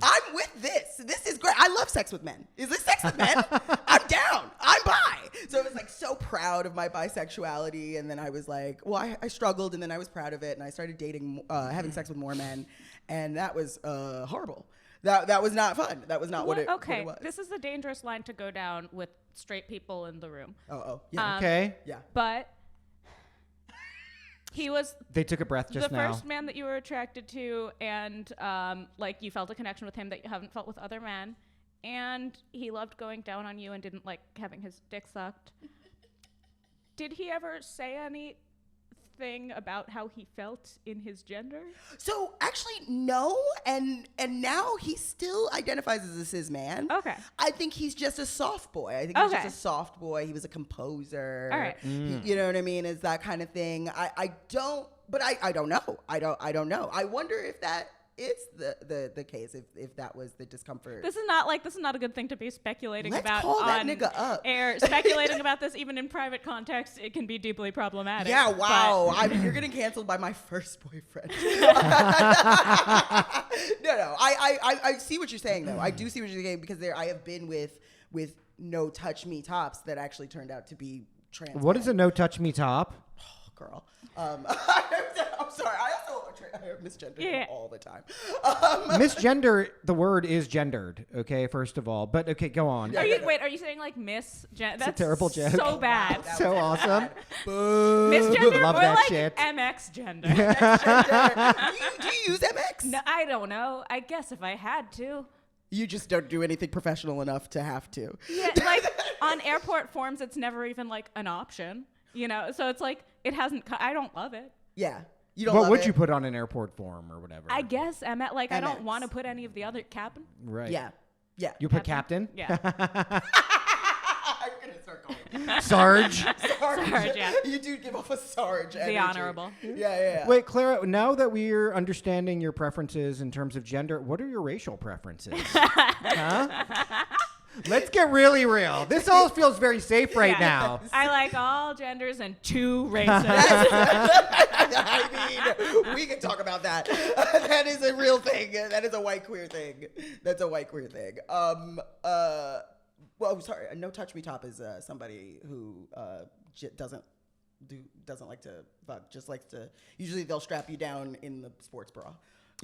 I'm with this. This is great. I love sex with men. Is this sex with men? I'm down. I'm bi. So I was like so proud of my bisexuality. And then I was like, well, I struggled, and then I was proud of it. And I started dating, having sex with more men. And that was horrible. That was not fun. That was not what it was. This is a dangerous line to go down with straight people in the room. Oh, yeah. Okay. Yeah. But he was They took a breath just the now. first man that you were attracted to, and like you felt a connection with him that you haven't felt with other men, and he loved going down on you and didn't like having his dick sucked. Did he ever say anything about how he felt in his gender? So actually, no, and now he still identifies as a cis man. Okay. I think he's just a soft boy. I think he's just a soft boy. He was a composer. All right. You know what I mean? Is that kind of thing. I don't know. I don't know. I wonder if that is the case, if that was the discomfort. This is not a good thing to be speculating Let's about call that on nigga up. air. Speculating about this even in private context, it can be deeply problematic. Yeah, wow. You're getting canceled by my first boyfriend. No. I see what you're saying, though. I do see what you're saying, because I have been with no touch me tops that actually turned out to be trans. What is a no touch me top? Oh, girl. I'm sorry. I misgender him all the time. Misgender, the word is gendered, okay, first of all. But, okay, go on. Are you saying like misgender? That's a terrible joke. so bad. Wow, So awesome. Misgender Love or that like shit. MX gender? Do you use MX? No, I don't know. I guess if I had to. You just don't do anything professional enough to have to. Yeah, like on airport forms, it's never even like an option, you know? So it's like, it hasn't, I don't love it. Yeah. You don't What love would it? you put on an airport form or whatever? I guess I MX. don't want to put any of the other captain. Right. Yeah. You put captain? Yeah. I'm gonna start calling Sarge? Sarge, yeah. You do give off a Sarge energy. The honorable. Yeah. Wait, Clara, now that we're understanding your preferences in terms of gender, what are your racial preferences? Huh? Let's get really real. This all feels very safe right now. I like all genders and 2 races. I mean, we can talk about that. That is a real thing. That is a white queer thing. That's a white queer thing. Well, sorry. A no touch me top is somebody who doesn't like to fuck. Just likes to. Usually, they'll strap you down in the sports bra.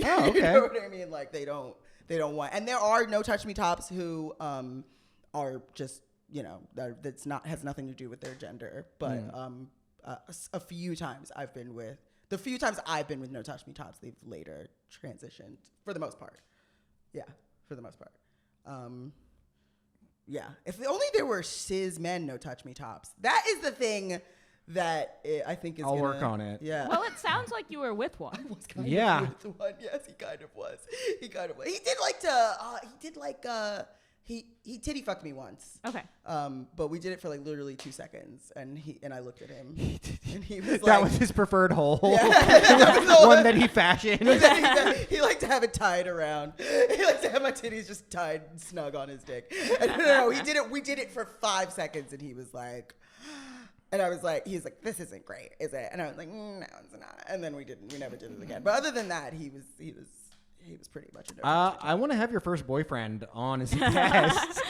Oh, okay. You know what I mean? Like they don't want. And there are no touch me tops who are just, you know, has nothing to do with their gender. But a few times I've been with The few times I've been with No Touch Me Tops, they've later transitioned for the most part. Yeah, for the most part. Yeah, if only there were cis men No Touch Me Tops. That is the thing that I think is. I'll work on it. Yeah. Well, it sounds like you were with one. Was kind Yeah. of with one. Yes, he kind of was. He kind of was. He did like to. He titty fucked me once. Okay. But we did it for like literally 2 seconds, and I looked at him, and he was like, That was his preferred hole. Yeah. That was the One that he fashioned. he liked to have it tied around. He liked to have my titties just tied snug on his dick. And no, he did it. We did it for 5 seconds, and he was like. And I was like, he's like, this isn't great, is it? And I was like, no, it's not. And then we never did it again. But other than that, he was pretty much a no. I want to have your first boyfriend on as a guest.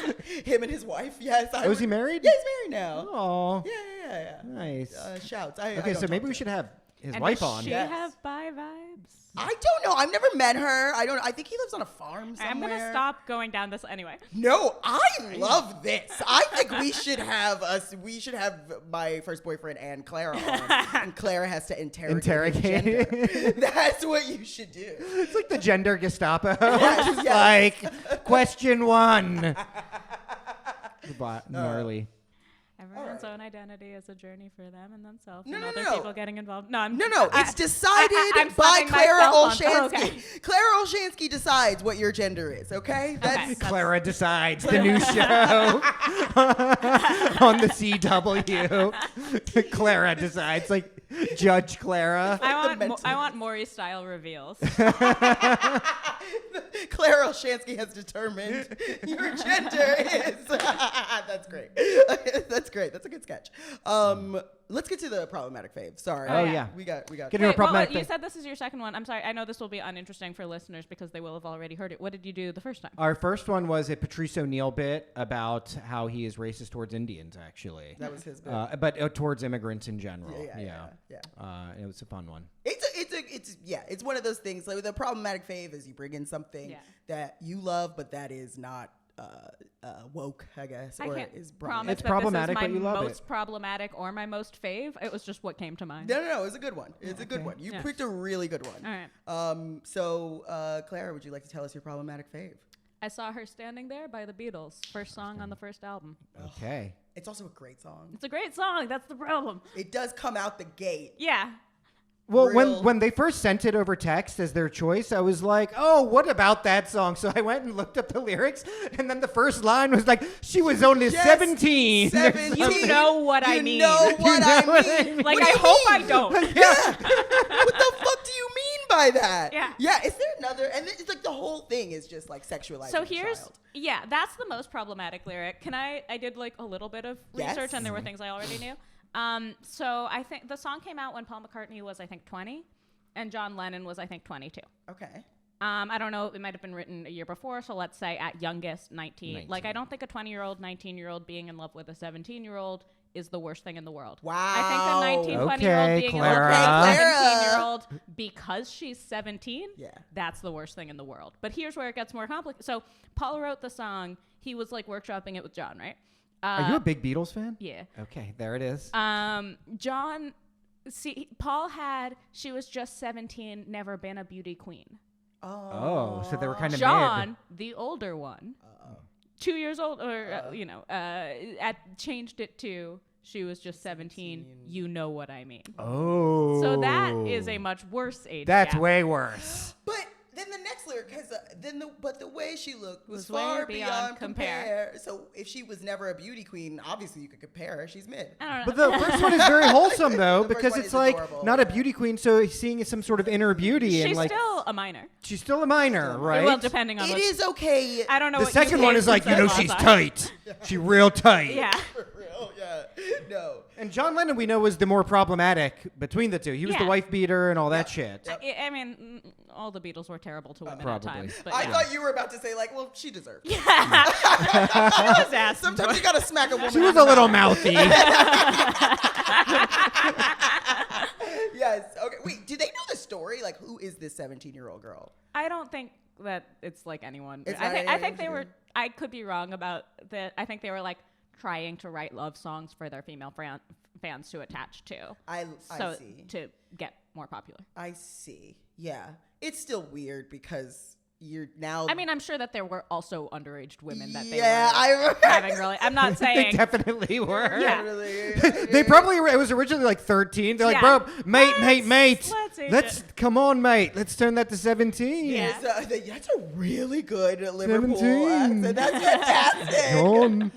Him and his wife, yes. Was he married? Yeah, he's married now. Oh, Yeah. nice. Shouts. Okay, so maybe we should have his wife does on. she Yes. have bi vibes? I don't know. I've never met her. I think he lives on a farm somewhere. I'm gonna stop going down this anyway. No, I love this. I think we should have my first boyfriend and Clara on, and Clara has to interrogate his gender. That's what you should do. It's like the gender Gestapo. Yes, Just yes. like, question 1. Gnarly. Everyone's own identity is a journey for them and themselves, No, and no, other no. people getting involved. No, It's decided I'm by summing Clara myself on- Olshansky. Oh, okay. Clara Olshansky decides what your gender is, okay? That's Clara Decides, the new show on the CW. Clara Decides, like Judge Clara. I want Maury style reveals. Clara Olshansky has determined your gender is. That's great. That's great. That's a good sketch. Let's get to the problematic fave. Sorry. Oh, yeah. We got. Get into a Wait, well, problematic you fave. said this is your second one. I'm sorry. I know this will be uninteresting for listeners because they will have already heard it. What did you do the first time? Our first one was a Patrice O'Neill bit about how he is racist towards Indians, actually. That was his bit. But towards immigrants in general. Yeah. It was a fun one. It's one of those things. Like the problematic fave is you bring in something that you love, but that is not woke, I guess, I or can't is promise It's that problematic, this is but you my love most it. problematic or my most fave. It was just what came to mind. No, it's a good one. It's a good one. You picked a really good one. All right. So Clara, would you like to tell us your problematic fave? I saw her standing there by the Beatles, first song on the first album. Okay. It's also a great song. It's a great song. That's the problem. It does come out the gate. Yeah. Well, Real- when they first sent it over text as their choice, I was like, oh, what about that song? So I went and looked up the lyrics, and then the first line was like, she was only 17. 17. You know what I mean. You know what I mean. Like, What do I you hope I mean? don't. What the fuck do you mean by that? Yeah. Yeah. Is there another? And it's like the whole thing is just like sexualizing So a here's, child. that's the most problematic lyric. I did like a little bit of Yes. research, and there were things I already knew. So I think the song came out when Paul McCartney was, I think, 20, and John Lennon was, I think, 22. Okay. I don't know. It might have been written a year before, so let's say at youngest 19. Like, I don't think a 20-year-old, 19-year-old being in love with a 17-year-old is the worst thing in the world. Wow. I think the 19, 20-year-old Okay, being Clara. in love with a Clara. 17-year-old because she's 17, that's the worst thing in the world. But here's where it gets more complicated. So Paul wrote the song. He was, like, workshopping it with John, right? Are you a big Beatles fan? Yeah. Okay, there it is. John... See, Paul had, she was just 17, never been a beauty queen. Oh, so they were kind of John, the older one, 2 years old, or, changed it to, she was just 17, you know what I mean. Oh. So that is a much worse age That's gap. way worse. But then the next lyric has the way she looked was way far beyond beyond compare. So if she was never a beauty queen, obviously you could compare her. She's mid. I don't know. But the first one is very wholesome, though, The first because one it's is like adorable. not a beauty queen, so seeing some sort of inner beauty. and She's like still a minor. she's still a minor, right? Well, depending on It what, is okay. I don't know the what second UK one is like, you know, laws she's are. tight. She real tight. Yeah. For real, yeah. No. And John Lennon, we know, was the more problematic between the two. He was the Yeah. wife beater and all that shit. I mean, all the Beatles were terrible to women at Probably. times. But I yeah. thought you were about to say like, well, she deserved it. She was asked. Sometimes you gotta smack a woman. She was a little mouthy. Yes. Okay. Wait. Do they know the story? Like, who is this 17-year-old girl? I don't think that it's like anyone. It's I not think anyone they to were. do. I could be wrong about that. I think they were like trying to write love songs for their female fans to attach to. I so see. to get more popular. I see. Yeah. It's still weird because you're now. I mean, I'm sure that there were also underaged women that I remember. having really. I'm not They saying. definitely were. Yeah. They probably were. It was originally like 13. They're like, Yeah. bro, mate. Let's age it. Come on, mate. Let's turn that to 17. Yeah. That's a really good Liverpool 17. accent. That's fantastic. Come on.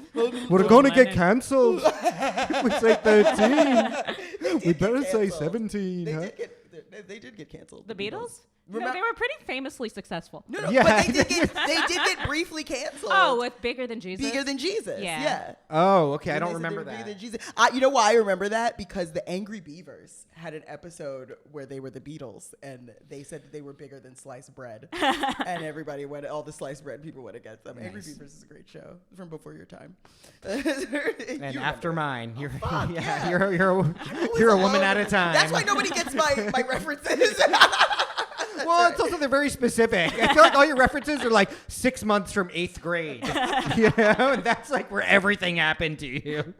We're going to get cancelled. We say 13. We better say canceled. 17. Huh? They did get canceled. The Beatles? No, Remember- they were pretty famously successful. No, Yeah. but they did get briefly canceled. Oh, with Bigger Than Jesus? Bigger Than Jesus. Yeah. Oh, okay. I When don't they said remember they were Bigger that. Than Jesus. You know why I remember that? Because the Angry Beavers had an episode where they were the Beatles, and they said that they were bigger than sliced bread, and everybody went. All the sliced bread people went against them. Nice. Angry Beavers is a great show from before your time. And after mine, you're fuck, yeah. you're a woman at a time. That's why nobody gets my references. Well, it's also they're very specific. I feel like all your references are like 6 months from 8th grade. You know, and that's like where everything happened to you.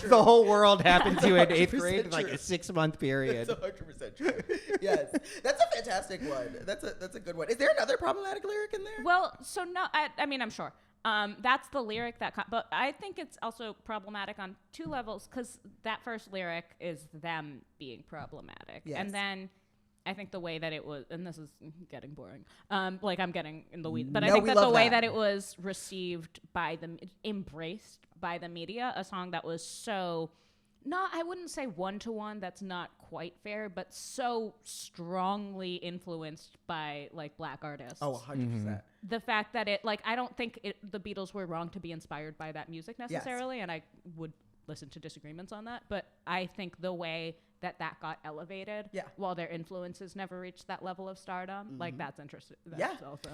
The whole world happened to you in 8th grade in like true. a 6-month period. That's 100% true. Yes, that's a fantastic one. That's a good one. Is there another problematic lyric in there? Well, so no, I mean, I'm sure. That's the lyric but I think it's also problematic on 2 levels because that first lyric is them being problematic. Yes. And then I think the way that it was, and this is getting boring, like I'm getting in the weeds, but I No, think we that the love way that. that it was received by embraced by the media, a song that was so, I wouldn't say one-to-one, that's not quite fair, but so strongly influenced by like black artists. Oh, 100%. The fact that I don't think the Beatles were wrong to be inspired by that music necessarily, and I would listen to disagreements on that, but I think the way that got elevated while their influences never reached that level of stardom, like that's interesting.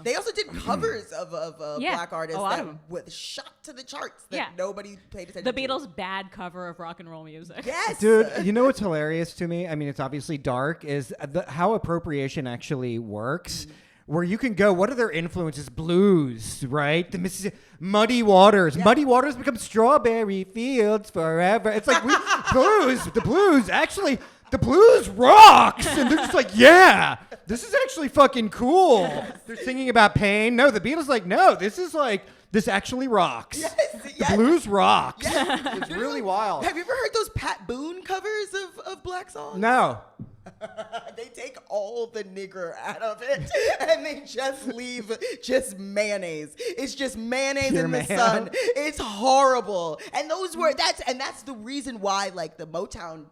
They also did covers of black artists a lot that of them. was shot to the charts that nobody paid attention The to. Beatles' bad cover of rock and roll music. Yes. Dude, you know what's hilarious to me? I mean, it's obviously dark, is how appropriation actually works. Where you can go, what are their influences? Blues, right? The Mississippi, Muddy Waters. Yeah. Muddy Waters become Strawberry Fields Forever. It's like the blues rocks. And they're just like, yeah, this is actually fucking cool. They're singing about pain. No, the Beatles like, no, this actually rocks. Yes, the blues rocks. Yes. It's really wild. Have you ever heard those Pat Boone covers of black songs? No. They take all the nigger out of it and they just leave just mayonnaise. It's just mayonnaise Pure in the mayo. sun. It's horrible. And that's the reason why like the Motown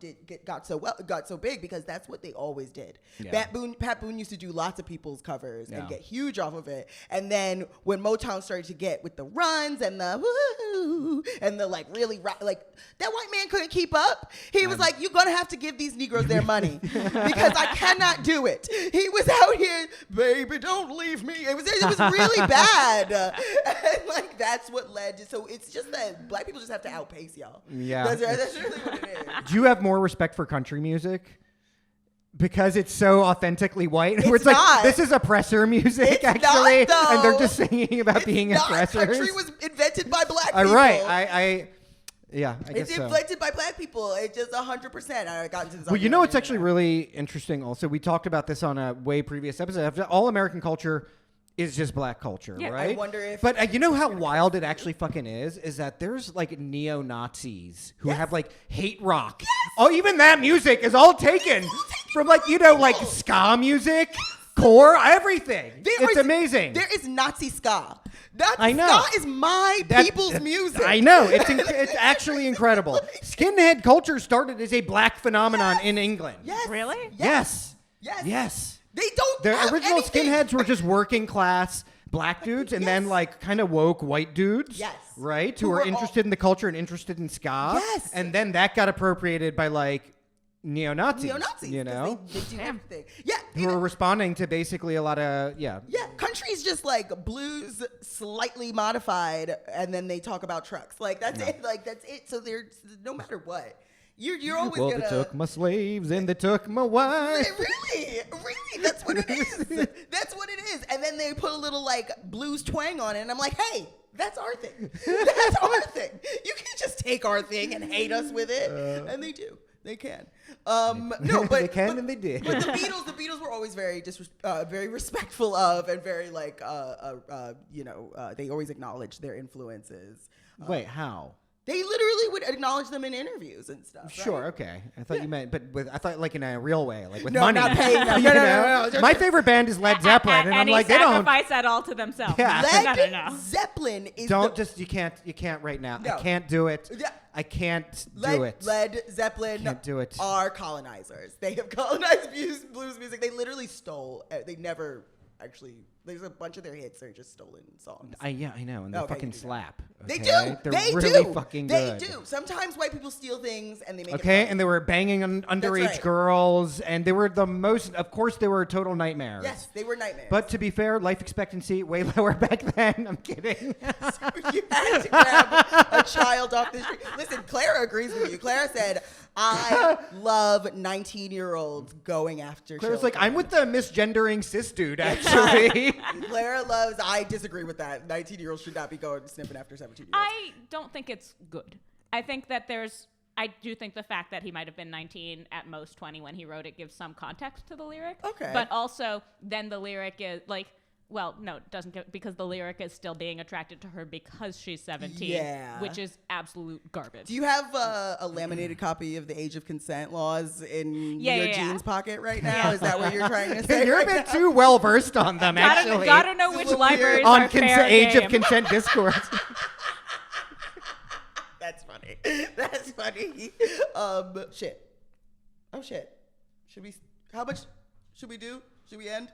got so big, because that's what they always did. Yeah. Pat Boone used to do lots of people's covers and Yeah. get huge off of it. And then when Motown started to get with the runs and the woo and the like really like that white man couldn't keep up. He was like, you're gonna have to give these Negroes their money. Because I cannot do it. He was out here, baby, don't leave me. It was really bad. And like that's what led to. So it's just that black people just have to outpace y'all. Yeah. That's really what it is. Do you have more respect for country music? Because it's so authentically white. Where It's like, not. this is oppressor music, It's not, actually. though. And they're just singing about being Not oppressors. country was invented by black people. Right. I guess It's so. inflected by black people. It's just 100%. I got into this. Well, you know argument what's actually really interesting also? We talked about this on a way previous episode. All American culture is just black culture, Yeah. right? I wonder if- But you know how wild it actually fucking is that there's like neo-Nazis who have like hate rock. Yes. Oh, even that music is all taken from like, like ska music, core, everything. It's amazing. There is Nazi ska. Nazi I know. ska is my people's music. I know. It's actually incredible. Skinhead culture started as a black phenomenon in England. Yes. Really? Yes. Yes. Yes. They don't. The have original anything. skinheads were just working class black dudes, and then like kind of woke white dudes, Yes. right, Who who were were all- interested in the culture and interested in ska. Yes. And then that got appropriated by like neo-Nazis, Neo-Nazis. you 'cause know, They do everything. Yeah. who were responding to basically a lot of Yeah, country is just like blues slightly modified, and then they talk about trucks. Like that's it. Like that's it. So there's no matter what, you're always Well, gonna. they took my slaves and they took my wife. Really, that's what it is. That's what it is. And then they put a little like blues twang on it, and I'm like, hey, That's our thing. That's our thing. You can just take our thing and hate us with it, and they do. They can. No, but they can and they did. But the Beatles were always very very respectful of, and very like they always acknowledged their influences. Wait, how? They literally would acknowledge them in interviews and stuff. Sure, right? okay. I thought you meant, but I thought like in a real way, like with No, money. not paying them. You No, know? no. My favorite band is Led Zeppelin, and I'm and like, he they don't. sacrificed that all to themselves. Yeah. Led No. Zeppelin is You can't right now. No. I can't do it. Yeah. I can't do it. Led Zeppelin Can't do it. are colonizers. They have colonized blues music. They literally stole. They never actually. There's a bunch of their hits are just stolen songs. I know, and they Okay, fucking you do that. slap. They okay? do. They're they really do. fucking they good. do. Sometimes white people steal things and they make it Okay, fun. and they were banging on underage right. girls, and they were the most. Of course, they were total nightmares. Yes, they were nightmares. But to be fair, life expectancy way lower back then. I'm kidding. You had to grab a child off the street. Listen, Clara agrees with you. Clara said, I love 19-year-olds going after Claire's children. like, I'm with the misgendering cis dude, actually. Clara loves, I disagree with that. 19-year-olds should not be going sniffing after 17-year-olds. I don't think it's good. I think that I do think the fact that he might have been 19, at most 20 when he wrote it, gives some context to the lyric. Okay. But also, then the lyric is like, well, no, it doesn't get, because the lyric is still being attracted to her because she's 17, Yeah. which is absolute garbage. Do you have a laminated copy of the age of consent laws in your jeans pocket right now? Yeah. Is that what you're trying to say? You're a right bit now? too well versed on them, actually. Gotta know It's a which little libraries weird. on are fair age game. of consent discourse. That's funny. That's funny. Shit. Oh shit. How much should we do? Should we end?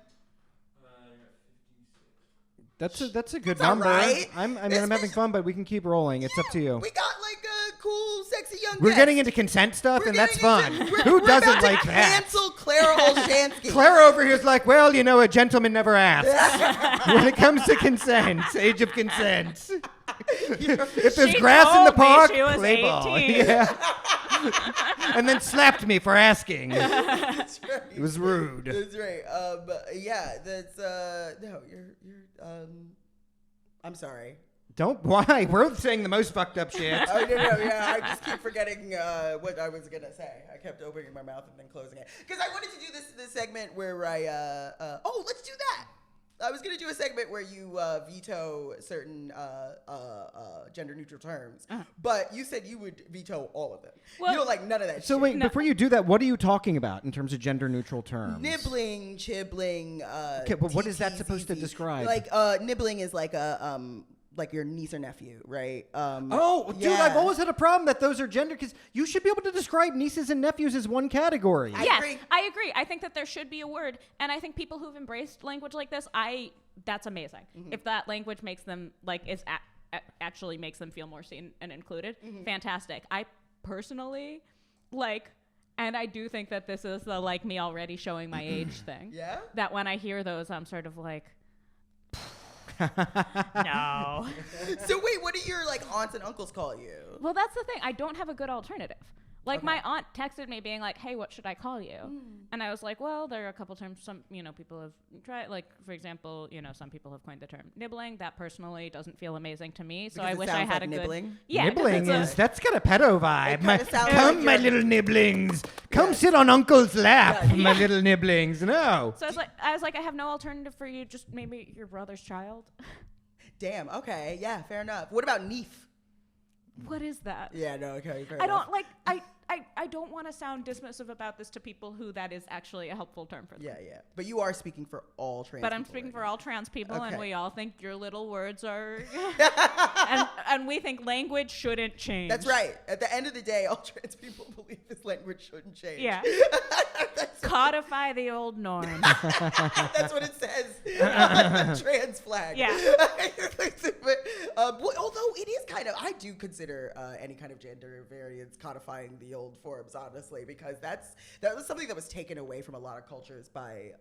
That's a good That's all number. right. I'm having fun, but we can keep rolling. It's up to you. We got like a cool, sexy young We're guest. getting into consent stuff, We're and that's getting fun. into- we're- Who we're doesn't about to like that? Cancel Clara Olshansky. Clara over here is like, well, you know, a gentleman never asks. When it comes to consent, age of consent. If there's She grass in the told me park, she was play ball. 18. Yeah. And then slapped me for asking. That's right. It was rude. That's right. Yeah. That's no. You're. I'm sorry. Why? We're saying the most fucked up shit. Oh no. Yeah. I just keep forgetting what I was gonna say. I kept opening my mouth and then closing it because I wanted to do this segment where I. Let's do that. I was gonna do a segment where you veto certain gender neutral terms, but you said you would veto all of them. Well- you don't like none of that. So shit. wait, before you do that, what are you talking about in terms of gender neutral terms? Nibbling, chibbling. Okay, but what is that supposed to describe? Like nibbling is like a like your niece or nephew, right? Oh, dude, I've always had a problem that those are gender, because you should be able to describe nieces and nephews as one category. I Yes, agree. I agree. I think that there should be a word, and I think people who've embraced language like this, that's amazing. Mm-hmm. If that language makes them actually makes them feel more seen and included, Mm-hmm. fantastic. I personally and I do think that this is the like me already showing my age thing. Yeah? That when I hear those, I'm sort of like, no. So wait, what do your like aunts and uncles call you? Well, that's the thing. I don't have a good alternative. Like my aunt texted me being like, "Hey, what should I call you?" And I was like, "Well, there are a couple terms. Some, people have tried. Like, for example, some people have coined the term nibbling. That personally doesn't feel amazing to me. So Because I it wish I sounds had like a nibbling? good. Yeah, 'cause Nibbling it's that's got a pedo vibe. kinda sounds Come, like my you're- little nibblings. Come sit on Uncle's lap, my little nibblings. No. So I was like, I have no alternative for you. Just maybe your brother's child. Damn. Okay. Yeah. Fair enough. What about neef? What is that? Yeah. No. Okay. Fair I enough. don't like. I don't want to sound dismissive about this to people who that is actually a helpful term for them. Yeah. But you are speaking for all trans. But I'm people, speaking right? for all trans people, and Okay. we all think your little words are, and we think language shouldn't change. That's right. At the end of the day, all trans people believe this language shouldn't change. Yeah. That's Codify the old norm. That's what it says on the trans flag. Yeah. But, although it is kind of, I do consider any kind of gender variance codifying the old forms, honestly, because that was something that was taken away from a lot of cultures by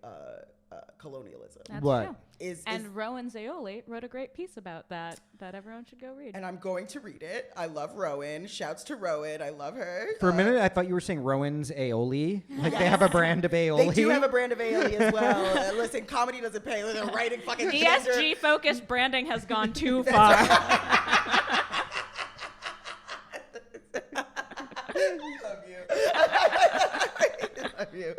colonialism. That's What? true. Is Rowan Zaioli wrote a great piece about that everyone should go read. and I'm going to read it. I love Rowan. Shouts to Rowan. I love her. For a minute, I thought you were saying Rowan's aioli. Like they have a brand of aioli. They do have a brand of aioli as well. Listen, comedy doesn't pay. They're writing fucking gender. ESG-focused branding has gone too far. Love you. Love you.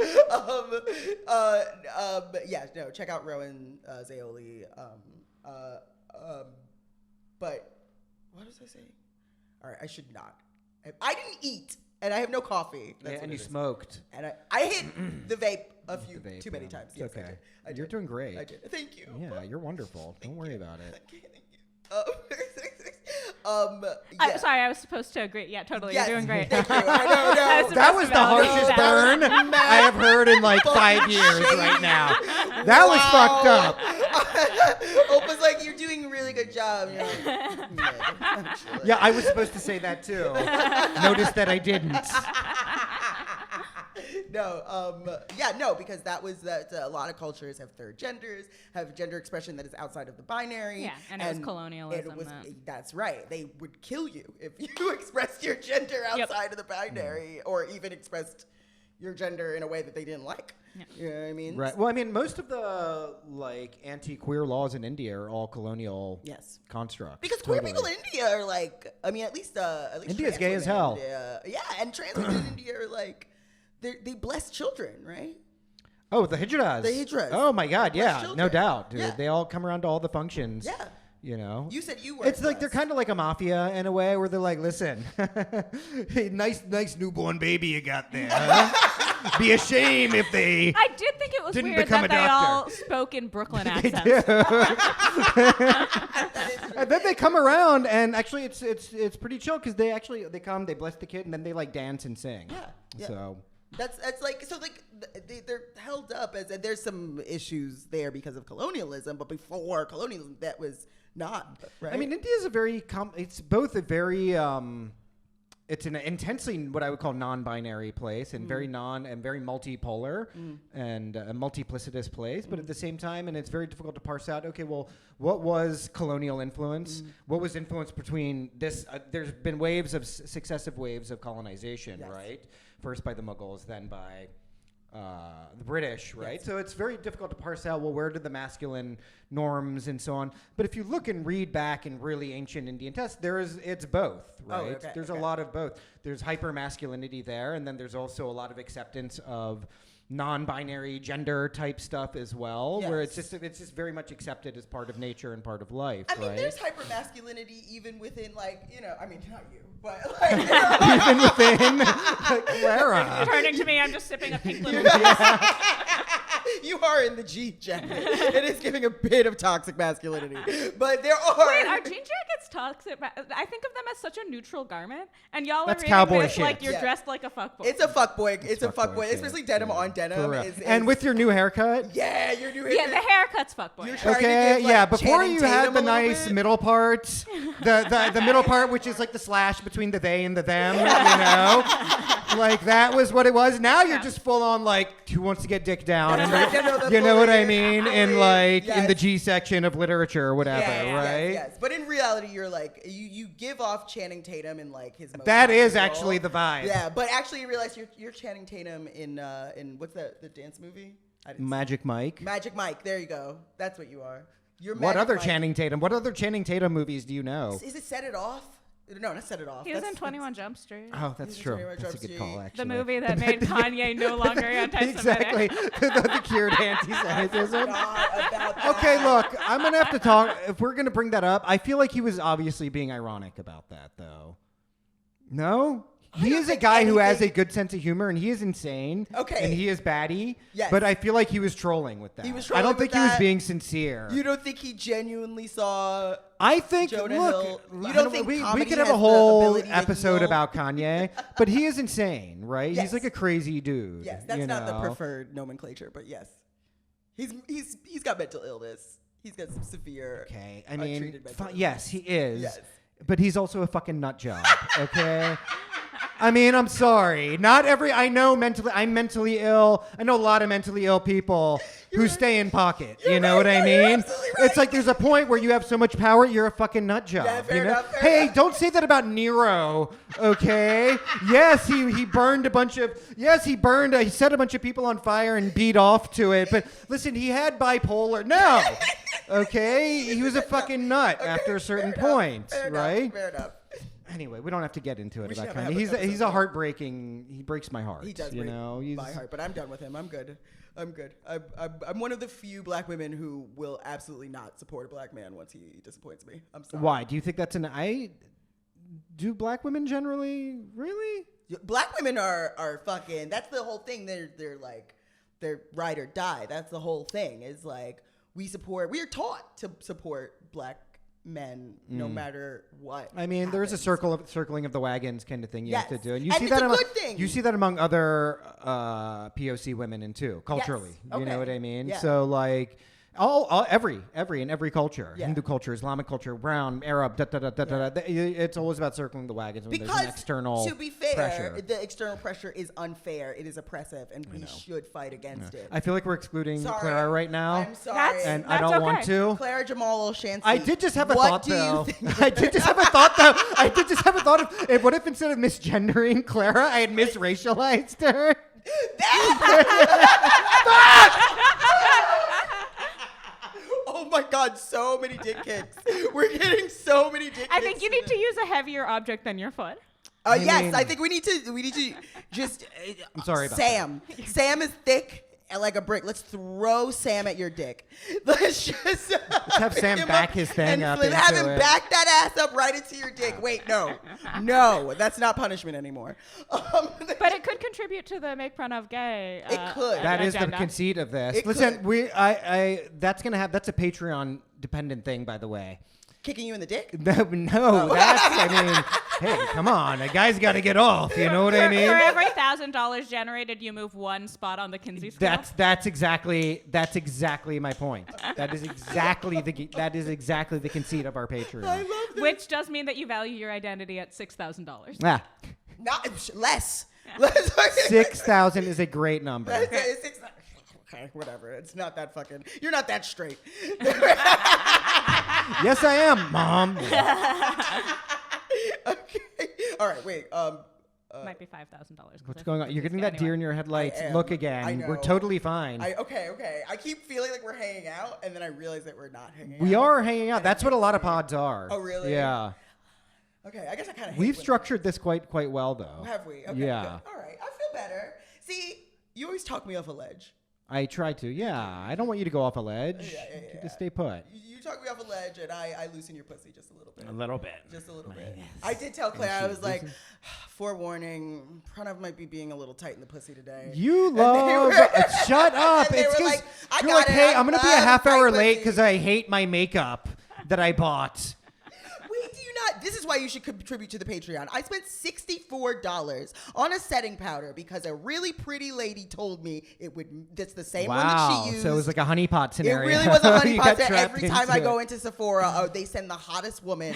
Yeah, no, check out Rowan Zaioli. But what was I saying? All right, I should not. I didn't eat, and I have no coffee. That's Yeah, what and it you is. smoked. And I hit the vape too many times. It's Yes, okay. I did. You're doing great. I did. Thank you. Yeah, you're wonderful. Don't worry about it. Thank you. Yeah. Sorry, I was supposed to agree. Yeah, totally. Yes. You're doing great. Thank you. I know, no. That was the harshest burn I have heard in like 5 years right now. That was fucked up. Opa's like, you're doing a really good job. And you're like, "Yeah, actually." Yeah, I was supposed to say that too. Notice that I didn't. No, because that was that a lot of cultures have third genders, have gender expression that is outside of the binary. Yeah, and it was colonialism That's right. They would kill you if you expressed your gender outside of the binary, or even expressed your gender in a way that they didn't like. Yeah. You know what I mean? Right. Well, I mean, most of the like anti-queer laws in India are all colonial constructs. Because queer people in India are like, I mean, at least India's trans gay as women in hell. India, yeah, and trans women in India are like, they bless children, right? Oh, the hijras. The hijras. Oh my God, They bless yeah, children. no doubt, dude. Yeah. They all come around to all the functions. Yeah. You know. You said you were. It's like they're kind of like a mafia in a way, where they're like, listen, hey, nice newborn baby you got there. Huh? Be a shame if they. I did think it was Didn't weird become that a they doctor. all spoke in Brooklyn They accents. do. And then they come around, and actually, it's pretty chill because they come, they bless the kid, and then they like dance and sing. Yeah. So. That's like so like they're held up as and there's some issues there because of colonialism, but before colonialism that was not right. I mean, India is a very it's both a very it's an intensely what I would call non-binary place and very very multipolar and a multiplicitous place, but at the same time, and it's very difficult to parse out. Okay, well, what was colonial influence? What was influence between this? There's been successive waves of colonization, right? First by the Mughals, then by the British, right? Yes. So it's very difficult to parse out, well, where did the masculine norms and so on? But if you look and read back in really ancient Indian texts, it's both, right? There's a lot of both. There's hyper-masculinity there, and then there's also a lot of acceptance of non-binary gender type stuff as well, where it's just very much accepted as part of nature and part of life, I mean, right? there's hyper-masculinity even within like, I mean, not you, but like, Even within like Clara. Turning to me, I'm just sipping a pink little. you are in the jean jacket. It is giving a bit of toxic masculinity, but there are. Wait, are jean jackets toxic? I think of them as such a neutral garment, and y'all That's are reading cowboy this shit. like you're Yeah. dressed like a fuckboy. It's a fuckboy. It's a fuckboy fuckboy, shit. especially denim on denim. For real. Is, And with your new haircut. yeah, your new yeah, the haircut's fuckboy. You're trying to Okay, give, like, yeah. Before Channing you Tatum had a the little nice bit. middle part, the middle part, which is like the slash between the they and the them, you know, like that was what it was. Now you're just full on like who wants to get dick down, and That's right. No, you know what I fully- mean, in fully- like in the yes. G section of literature or whatever, right? Yes. But in reality, you're like you give off Channing Tatum in like his. Most That is toxic actually role. the vibe. Yeah, but actually, you realize you're Channing Tatum in what's the dance movie? I didn't see Magic Mike. it. Magic Mike. There you go. That's what you are. You're What Magic other Mike. Channing Tatum? What other Channing Tatum movies do you know? Is it Set It Off? No, not Set It Off. He was That's- in 21 Jump Street. Oh, that's He's a true. 21 That's a Jump good call, Street. actually. The movie that made Kanye no longer anti-Semitic. Exactly. the cured anti-Semitism. God, about that. Okay, look, I'm going to have to talk. If we're going to bring that up, I feel like he was obviously being ironic about that, though. No? He don't is a think guy who has a anything- good sense of humor, and he is insane. Okay. And he is batty. Yes. But I feel like he was trolling with that. He was I trolling don't think with he was that. being sincere. You don't think he genuinely saw? I think, Jonah look, Hill. You I don't think we comedy could have has a the whole ability to episode heal? about Kanye, but he is insane, right? He's Yes. like a crazy dude. Yes, that's you not the know? preferred nomenclature, but yes, he's got mental illness. He's got some severe. Okay, I mean, untreated mental illness. yes, he is. Yes. But he's also a fucking nut job, okay? I mean, I'm sorry. I know I'm mentally ill. I know a lot of mentally ill people. who stay in pocket. You know what I mean? It's like there's a point where you have so much power, you're a fucking nut job. Yeah, fair you know? enough, fair Hey, enough. don't say that about Nero, okay? Yes, he burned a bunch of. Yes, he burned. He set a bunch of people on fire and beat off to it. But listen, he had bipolar. No, okay, he was a fucking nut after a certain point, right? Fair enough. Anyway, we don't have to get into it. We should About have kind a of. episode He's a heartbreaking. He breaks my heart. He does you break know. my heart, but I'm done with him. I'm good. I'm one of the few black women who will absolutely not support a black man once he disappoints me. I'm sorry. Why? Do you think that's do black women generally really? Black women are fucking. That's the whole thing. They're like they're ride or die. That's the whole thing. Is like we are taught to support black men no matter what. I mean, there is a circling of the wagons kind of thing you have to do, and you see it's that a among, good thing. You see that among other POC women in too, culturally. Yes. You know Okay. what I mean? Yeah. So like. Every culture, Yeah. Hindu culture, Islamic culture, brown, Arab, it's always about circling the wagons when there's an external to be fair, pressure. the external pressure is unfair. It is oppressive, and we should fight against it. I feel like we're excluding Sorry. Clara right now. I'm sorry. And I That's don't okay. want to. Clara Jamal Olshansky. I did just have a what thought, do you though. think- I did just have a thought, though. I did just have a thought of what if instead of misgendering Clara, I had misracialized her? Oh my God! So many dick kicks. We're getting so many dick kicks. I think you need to use a heavier object than your foot. Yes, mean- I think we need to just. I'm sorry about Sam. Sam is thick and like a brick. Let's throw Sam at your dick. Let's just have Sam pick him back up his thing and up have into him it. back that ass up right into your dick. Wait, no, that's not punishment anymore. But it could contribute to the make fun of gay. It could. That is the agenda. conceit of this. It Listen, could. that's a Patreon dependent thing, by the way. Kicking you in the dick. No, I mean, hey, come on, a guy's got to get off. You know what I mean? For every $1,000 generated, you move one spot on the Kinsey scale. That's exactly my point. That is exactly the conceit of our Patreon. I love this. Which does mean that you value your identity at $6,000. Ah, Not less. Less. 6,000 is a great number. Okay, whatever. It's not that fucking. You're not that straight. Yes, I am, Mom. Okay. All right. Wait. Might be $5,000. What's going on? You're getting that deer in your headlights. I am. Look I again. know. We're totally fine. Okay. I keep feeling like we're hanging out, and then I realize that we're not hanging out. We are hanging out. That's what a lot of pods are. Oh, really? Yeah. Okay. I guess I kind of. We've structured this quite well, though. Have we? Okay, Yeah. good. All right. I feel better. See, you always talk me off a ledge. I try to. Yeah. I don't want you to go off a ledge. Yeah. Just stay put. You talk me off a ledge, and I loosen your pussy just a little bit. A little bit. Just a little bit. I did tell Claire, I was like, forewarning, Pranav might be being a little tight in the pussy today. You And they love. were- Shut up. and they It's were because like, I you're got like, it, hey, I'm going to be a I'm half hour tight late pussy. because I hate my makeup that I bought. Wait, do you not? This is why you should contribute to the Patreon. I spent $64 on a setting powder because a really pretty lady told me that's the same one that she used. So it was like a honeypot It scenario. really was a honey You pot. got That trapped every time I into go it. into Sephora, they send the hottest woman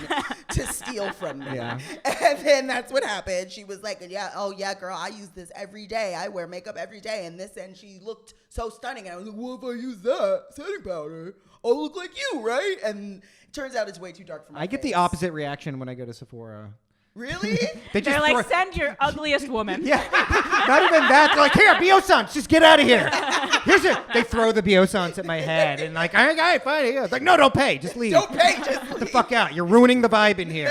to steal from me. Yeah. And then that's what happened. She was like, yeah, girl, I use this every day. I wear makeup every day. And she looked so stunning. And I was like, well, if I use that setting powder, I'll look like you, right? And it turns out it's way too dark for my I get face. the opposite reaction when I go to Sephora. Really? They They're just like, throw- send your ugliest woman. Yeah, not even that. They're like, here, Biosans, just get out of here. They throw the Biosans at my head and like, all right, fine. Yeah. It's like, no, don't pay, just leave. Don't pay, just Get the fuck out. You're ruining the vibe in here.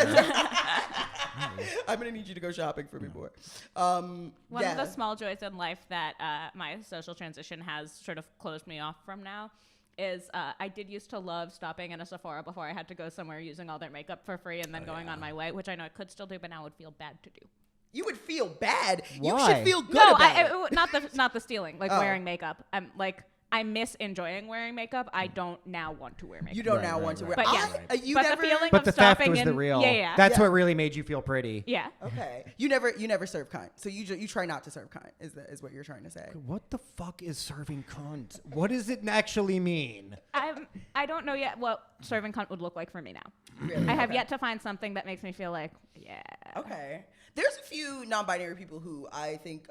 I'm going to need you to go shopping for me more. One of the small joys in life that my social transition has sort of closed me off from now is I did used to love stopping in a Sephora before I had to go somewhere using all their makeup for free and then going on my way, which I know I could still do, but now it would feel bad to do. You would feel bad. You Why? should feel good No, about it. not the stealing, like Oh. wearing makeup. I'm like, I miss enjoying wearing makeup. I don't now want to wear makeup. You don't Right, now right, want to right. wear. But yeah, You but never, the feeling But of the theft stopping was in, the real. Yeah. That's Yeah. what really made you feel pretty. Yeah. Okay. You never serve kind. So you try not to serve kind. Is what you're trying to say? What the fuck is serving cunt? What does it actually mean? I don't know yet what serving cunt would look like for me now. Really? I have Okay. yet to find something that makes me feel like, yeah. Okay. There's a few non-binary people who I think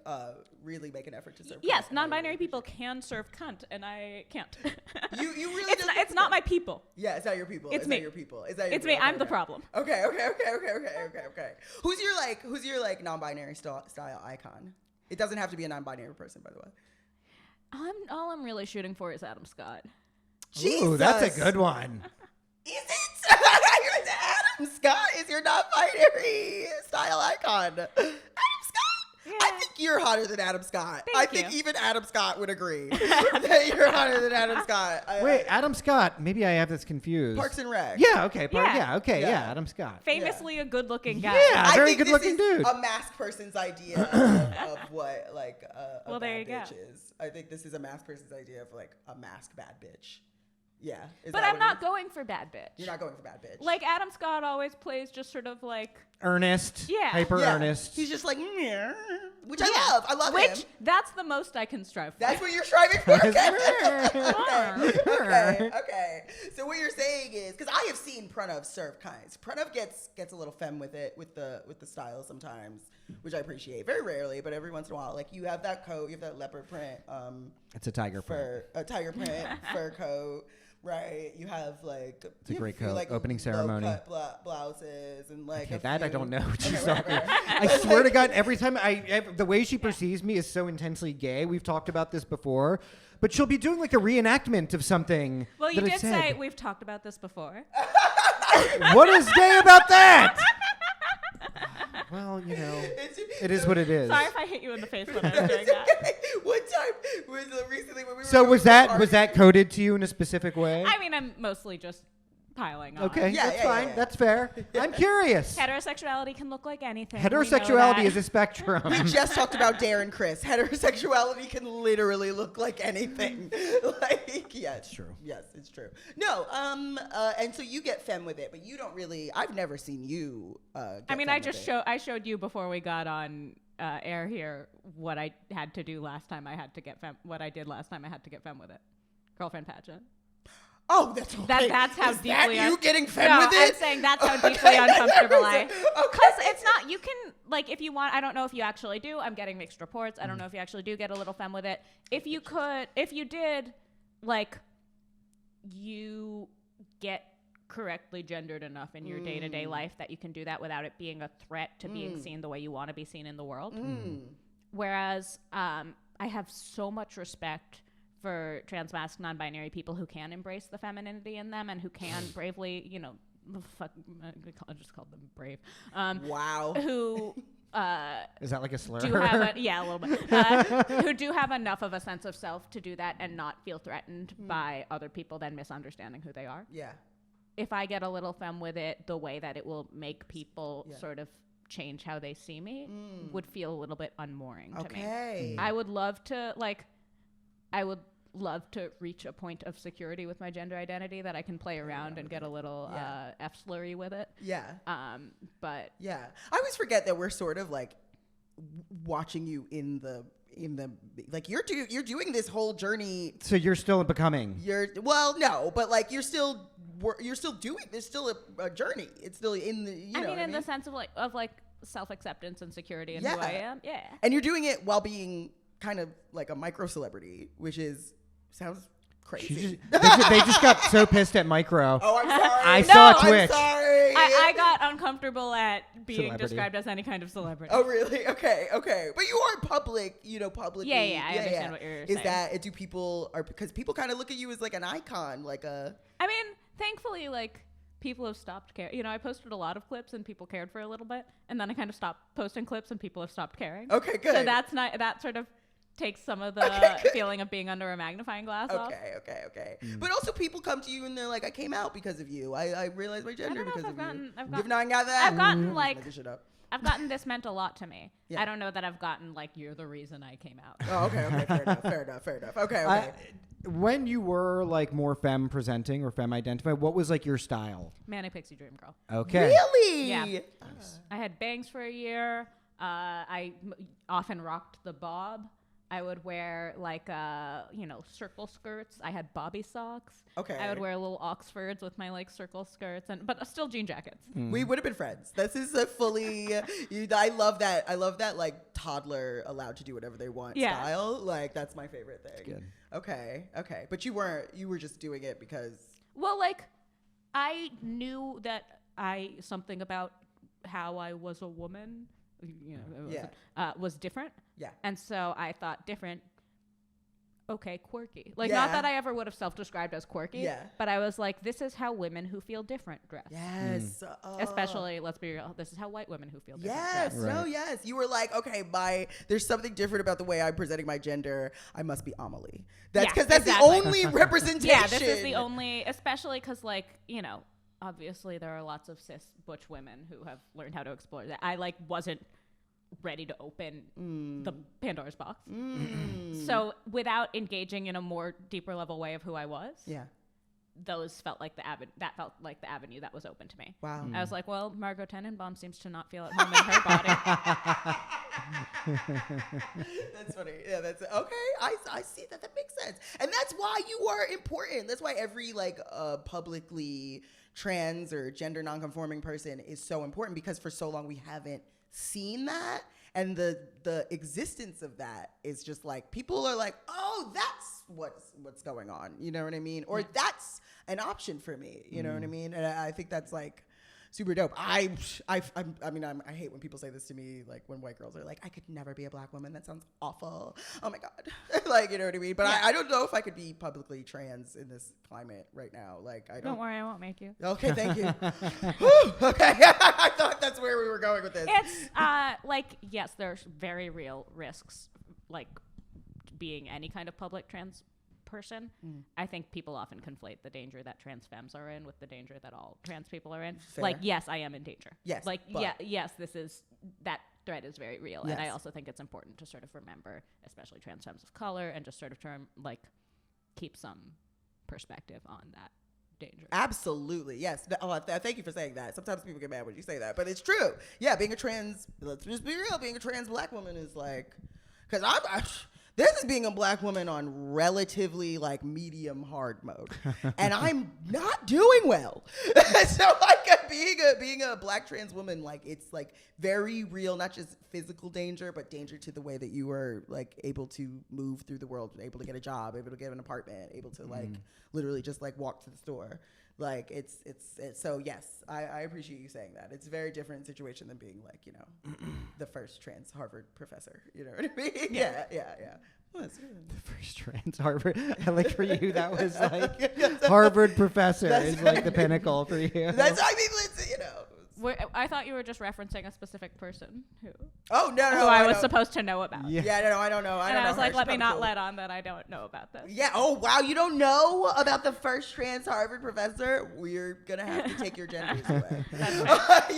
really make an effort to serve. Yes, kind, and I non-binary really people can serve cunt, and I can't. You really it's not my people. Yeah, it's not your people. It's It's me. not your people. It's not your It's people. me. I'm the problem. Okay. Who's your non-binary style icon? It doesn't have to be a non-binary person, by the way. All I'm really shooting for is Adam Scott. Ooh, that's a good one. Is it? Adam Scott is your non-binary style icon. Adam Scott? Yeah. I think you're hotter than Adam Scott. Thank I think you. even Adam Scott would agree that you're hotter than Adam Scott. Wait, Adam Scott. Maybe I have this confused. Parks and Rec. Yeah. Okay. Yeah. Yeah. Adam Scott. Famously a good-looking guy. Yeah. I very think good-looking this is dude. a masked person's idea of what a Well, there you bad go. bitch is. I think this is a masked person's idea of like a masked bad bitch. Yeah. Is But that I'm what it not is? going for bad bitch. You're not going for bad bitch. Like Adam Scott always plays just sort of like Earnest. Yeah. Hyper Yeah. earnest. He's just like, "Meh," which I love. I love him. which that's the most I can strive for. That's what you're striving for. Okay. So what you're saying is, because I have seen Pranav serve kinds. Pranav gets a little femme with it, with the style sometimes, which I appreciate. Very rarely, but every once in a while. Like you have that coat, you have that leopard print. It's a tiger print. For a tiger print fur coat. Right, you have like It's a great few, coat. Opening ceremony. low-cut blouses and like Okay, a that I few- don't know. Okay, Sorry. whatever. I swear to God, every time the way she perceives me is so intensely gay. We've talked about this before, but she'll be doing like a reenactment of something. Well, you that I did said. say we've talked about this before. What is gay about that? Well, you know, It's- it is what it is. Sorry if I hit you in the face when I was doing that. One time was recently when we were. So doing was the that coded to you in a specific way? I mean, I'm mostly just piling on. Okay, Yeah, that's yeah, fine. yeah. That's fair. I'm curious. Heterosexuality can look like anything. We know Heterosexuality that. is a spectrum. We just talked about Darren Chris. Heterosexuality can literally look like anything. Yeah, it's true. Yes, it's true. No, and so you get femme with it, but you don't really. I've never seen you. Get I mean, femme I with just it. I showed you before we got on air here what I had to do last time I had to get femme. What I did last time I had to get femme with it. Girlfriend pageant. Oh, that's okay. That's how Is deeply that you getting femme no, with it? I'm saying that's how deeply uncomfortable I. Okay. Because it's not. You can like if you want. I don't know if you actually do. I'm getting mixed reports. I don't know if you actually do get a little femme with it. If you could, if you did, like, you get correctly gendered enough in your day-to-day life that you can do that without it being a threat to being seen the way you want to be seen in the world. Whereas I have so much respect for trans masc non-binary people who can embrace the femininity in them and who can bravely, you know, I just called them brave. Wow. Who Is that like a slur? do have a little bit. Who do have enough of a sense of self to do that and not feel threatened by other people then misunderstanding who they are. Yeah. If I get a little femme with it, the way that it will make people Yeah. sort of change how they see me would feel a little bit unmooring to me. Okay. I would love to reach a point of security with my gender identity that I can play around and get a little F slurry with it. Yeah. But Yeah. I always forget that we're sort of like watching you in the like you're doing this whole journey. So you're still becoming. No, but like you're still doing. There's still a journey. It's still in the. You know I what mean, in the sense of like self-acceptance and security in who I am. Yeah. And you're doing it while being kind of like a micro celebrity, which sounds crazy. They just got so pissed at micro. Oh, I'm sorry. I saw No, Twitch. I'm sorry. I got uncomfortable at being Celebrity. described as any kind of celebrity. Oh, really? Okay. But you are public, publicly. Yeah, I understand what you're saying. Is that, do people, because people kind of look at you as like an icon, like a. I mean, thankfully, like, people have stopped caring. I posted a lot of clips and people cared for a little bit, and then I kind of stopped posting clips and people have stopped caring. Okay, good. So that sort of takes some of the feeling of being under a magnifying glass off. Okay. But also people come to you and they're like, I came out because of you. I realized my gender I don't know because if of you. I've You've not got that? I've gotten like Making shit up. I've gotten this meant a lot to me. Yeah. I don't know that I've gotten like you're the reason I came out. Oh, okay. Fair enough. Okay. When you were like more femme presenting or femme identified, what was like your style? Manic Pixie Dream Girl. Okay. Really? Yeah. I had bangs for a year. I often rocked the bob. I would wear like circle skirts. I had bobby socks. Okay. I would wear little Oxfords with my like circle skirts but still jean jackets. We would have been friends. This is a fully. I love that. I love that like toddler allowed to do whatever they want style. Like that's my favorite thing. Good. Okay. But you weren't. You were just doing it because. Well, like I knew that something about how I was a woman, was different. Yeah. And so I thought different. Okay, quirky. Like not that I ever would have self-described as quirky. Yeah. But I was like, this is how women who feel different dress. Yes. Especially, let's be real, this is how white women who feel different Yes. dress. Right. No. Yes. You were like, okay, there's something different about the way I'm presenting my gender. I must be Amelie. That's because that's exactly. the only representation. Yeah, this is the only, especially because like, obviously there are lots of cis butch women who have learned how to explore that. I like wasn't ready to open the Pandora's box. So without engaging in a more deeper level way of who I was, those felt like the avenue that was open to me. Wow. I was like, well, Margot Tenenbaum seems to not feel at home in her body. That's funny. Yeah, that's okay. I see that. That makes sense. And that's why you are important. That's why every like publicly trans or gender nonconforming person is so important, because for so long we haven't seen that, and the existence of that is just like people are like, oh, that's what's going on, you know what I mean, or that's an option for me, you know what I mean. And I think that's like super dope. I hate when people say this to me, like when white girls are like, I could never be a black woman. That sounds awful. Oh my God. Like, you know what I mean? But I don't know if I could be publicly trans in this climate right now. Like, Don't worry, I won't make you. Okay, thank you. Whew, okay. I thought that's where we were going with this. It's like, yes, there's very real risks, like being any kind of public trans person. I think people often conflate the danger that trans femmes are in with the danger that all trans people are in. Fair. Like, yes, I am in danger. Yes, Like, but- yes, that threat is very real. Yes. And I also think it's important to sort of remember, especially trans femmes of color, and just sort of keep some perspective on that danger. Absolutely. Yes. Thank you for saying that. Sometimes people get mad when you say that, but it's true. Yeah. Let's just be real. Being a trans black woman is like, because this is being a black woman on relatively like medium hard mode, and I'm not doing well. So like being a black trans woman, like it's like very real, not just physical danger, but danger to the way that you are like able to move through the world, able to get a job, able to get an apartment, able to like literally just like walk to the store. Like it's so yes, I appreciate you saying that. It's a very different situation than being like, the first trans Harvard professor. You know what I mean? Yeah. Well, that's good. The first trans Harvard. I like for you that was like Harvard professor is like the pinnacle for you. That's it's, I thought you were just referencing a specific person who Oh no! who I was supposed to know about. Yeah. Yeah, no, I don't know. And I was her. like, She's let me probably not cool. let on that I don't know about this. Yeah. Oh wow, you don't know about the first trans Harvard professor? We're gonna have to take your genders away.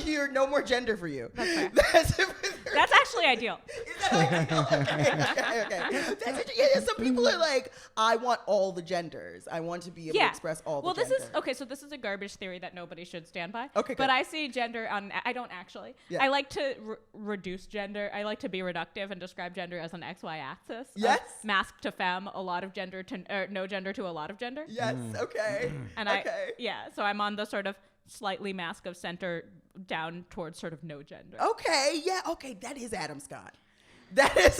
You're no more gender for you. That's That's actually ideal. Is that okay. That's some people are like, I want all the genders. I want to be able to express all the genders. So this is a garbage theory that nobody should stand by. Okay, good. But I see gender I don't actually. Yeah. I like to reduce gender. I like to be reductive and describe gender as an XY axis. Yes. Mask to femme, a lot of gender to no gender to a lot of gender. Yes. Okay. And so I'm on the sort of slightly mask of center down towards sort of no gender. Okay. Yeah. Okay. That is Adam Scott. That is.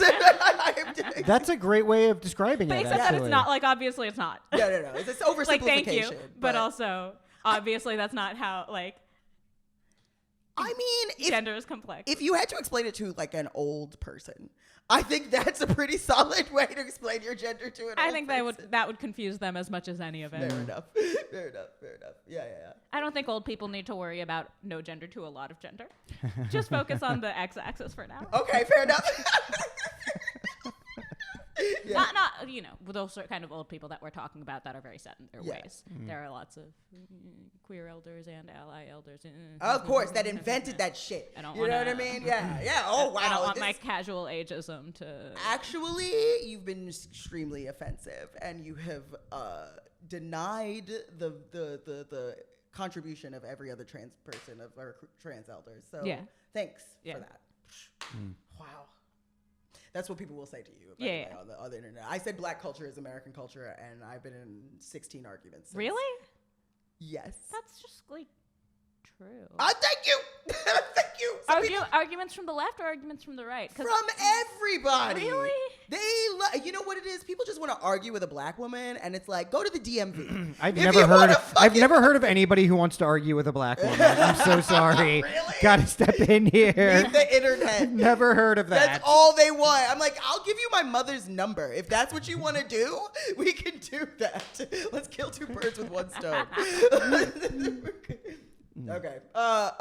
That's a great way of describing But it. except that Actually. it's not like obviously it's not. No. It's an oversimplification. Like thank you, but also obviously that's not how like. I mean, Gender is complex. If you had to explain it to like an old person, I think that's a pretty solid way to explain your gender to an old person. I think that would confuse them as much as any of it. Fair enough. Yeah. I don't think old people need to worry about no gender to a lot of gender. Just focus on the x-axis for now. Okay, fair enough. Yeah. Not those kind of old people that we're talking about that are very set in their ways. There are lots of queer elders and ally elders. Of course, that invented that shit. I don't you know what I mean? Yeah. Oh wow. I don't want my casual ageism to. Actually, you've been extremely offensive, and you have denied the contribution of every other trans person or trans elders. So thanks for that. Wow. That's what people will say to you. Yeah. On the internet. I said black culture is American culture, and I've been in 16 arguments. Since. Really? Yes. That's just like true. Thank you. Thank you. Arguments from the left or arguments from the right? From everybody. Really? You know what it is? People just want to argue with a black woman, and it's like, go to the DMV. I've never heard of anybody who wants to argue with a black woman. I'm so sorry. Really? Gotta step in here. Leave the internet. Never heard of that. That's all they want. I'm like, I'll give you my mother's number. If that's what you want to do, we can do that. Let's kill two birds with one stone. Okay.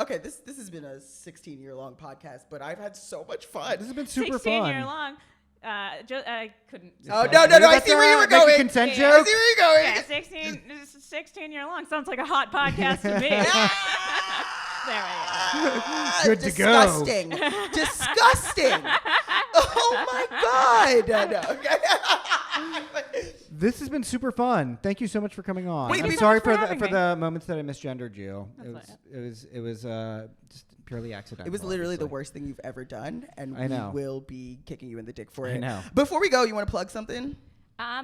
Okay. This has been a 16-year-long podcast, but I've had so much fun. This has been super 16 fun. year long. I couldn't. Oh, no. I see where you were going. Consent I joke? see where you're going. Yeah, 16 year long. Sounds like a hot podcast to me. There we go. Good to go. Disgusting. Oh, my God. No, okay. This has been super fun. Thank you so much for coming on. Wait, I'm so sorry much for for having me. the moments that I misgendered you. That's It was just purely accidental. It was literally the obviously. worst thing you've ever done, and I know. we will be kicking you in the dick for it. I know. Before we go, you want to plug something?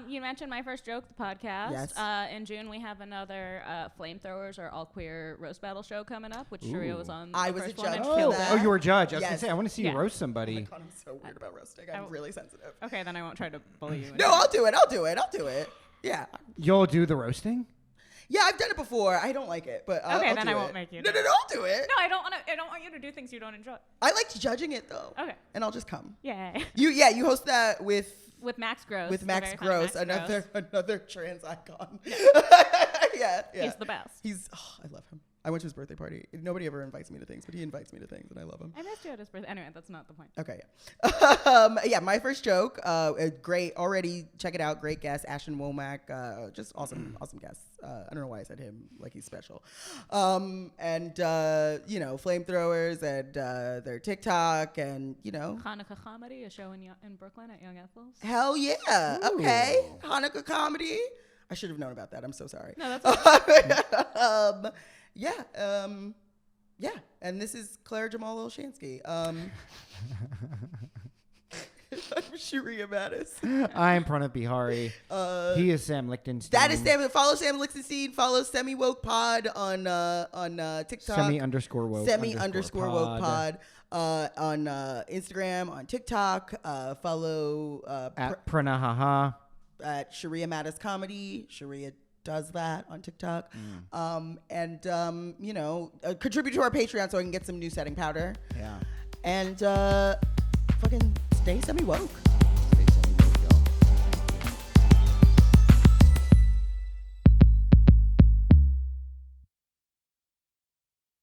You mentioned My First Joke, the podcast. Yes. In June, we have another Flamethrowers or All Queer Roast Battle show coming up, which Sharia was on. I the was a first one judge and for killed that. it. Oh, you were a judge. I was Yes. gonna say I want to see you Yeah. roast Oh somebody. my God, I'm so weird about roasting. I'm really sensitive. Okay, then I won't try to bully you. No, I'll do it. Yeah. You'll do the roasting? Yeah, I've done it before. I don't like it, but I'll then do I won't it. make you No, do it. I'll do it. No, I don't want you to do things you don't enjoy. I liked judging it though. Okay. And I'll just come. Yay. You host that with Max Gross. with the Max very funny Gross, Max Gross. another trans icon. Yeah. He's the best. I love him. I went to his birthday party. Nobody ever invites me to things, but he invites me to things, and I love him. I missed you at his birthday. Anyway, that's not the point. Okay. Yeah, My First Joke. Great. Already check it out. Great guest, Ashton Womack. Just awesome guest. I don't know why I said him like he's special. Flamethrowers and their TikTok and Hanukkah Comedy, a show in Brooklyn at Young Ethel's. hell yeah. Ooh. Okay. Hanukkah comedy. I should have known about that. I'm so sorry. No, that's okay. Yeah. And this is Clara Jamal Olshansky. I'm Sharia Mattis. I'm Pranav Bihari. He is Sam Lichtenstein. That is Sam. Follow Sam Lichtenstein. Follow Semi Woke Pod on TikTok. Semi_woke. Semi_woke Pod. On Instagram, on TikTok. Follow At Pranahaha. at Sharia Mattis Comedy. Sharia does that on TikTok. Contribute to our Patreon so I can get some new setting powder. Yeah. And fucking stay semi woke.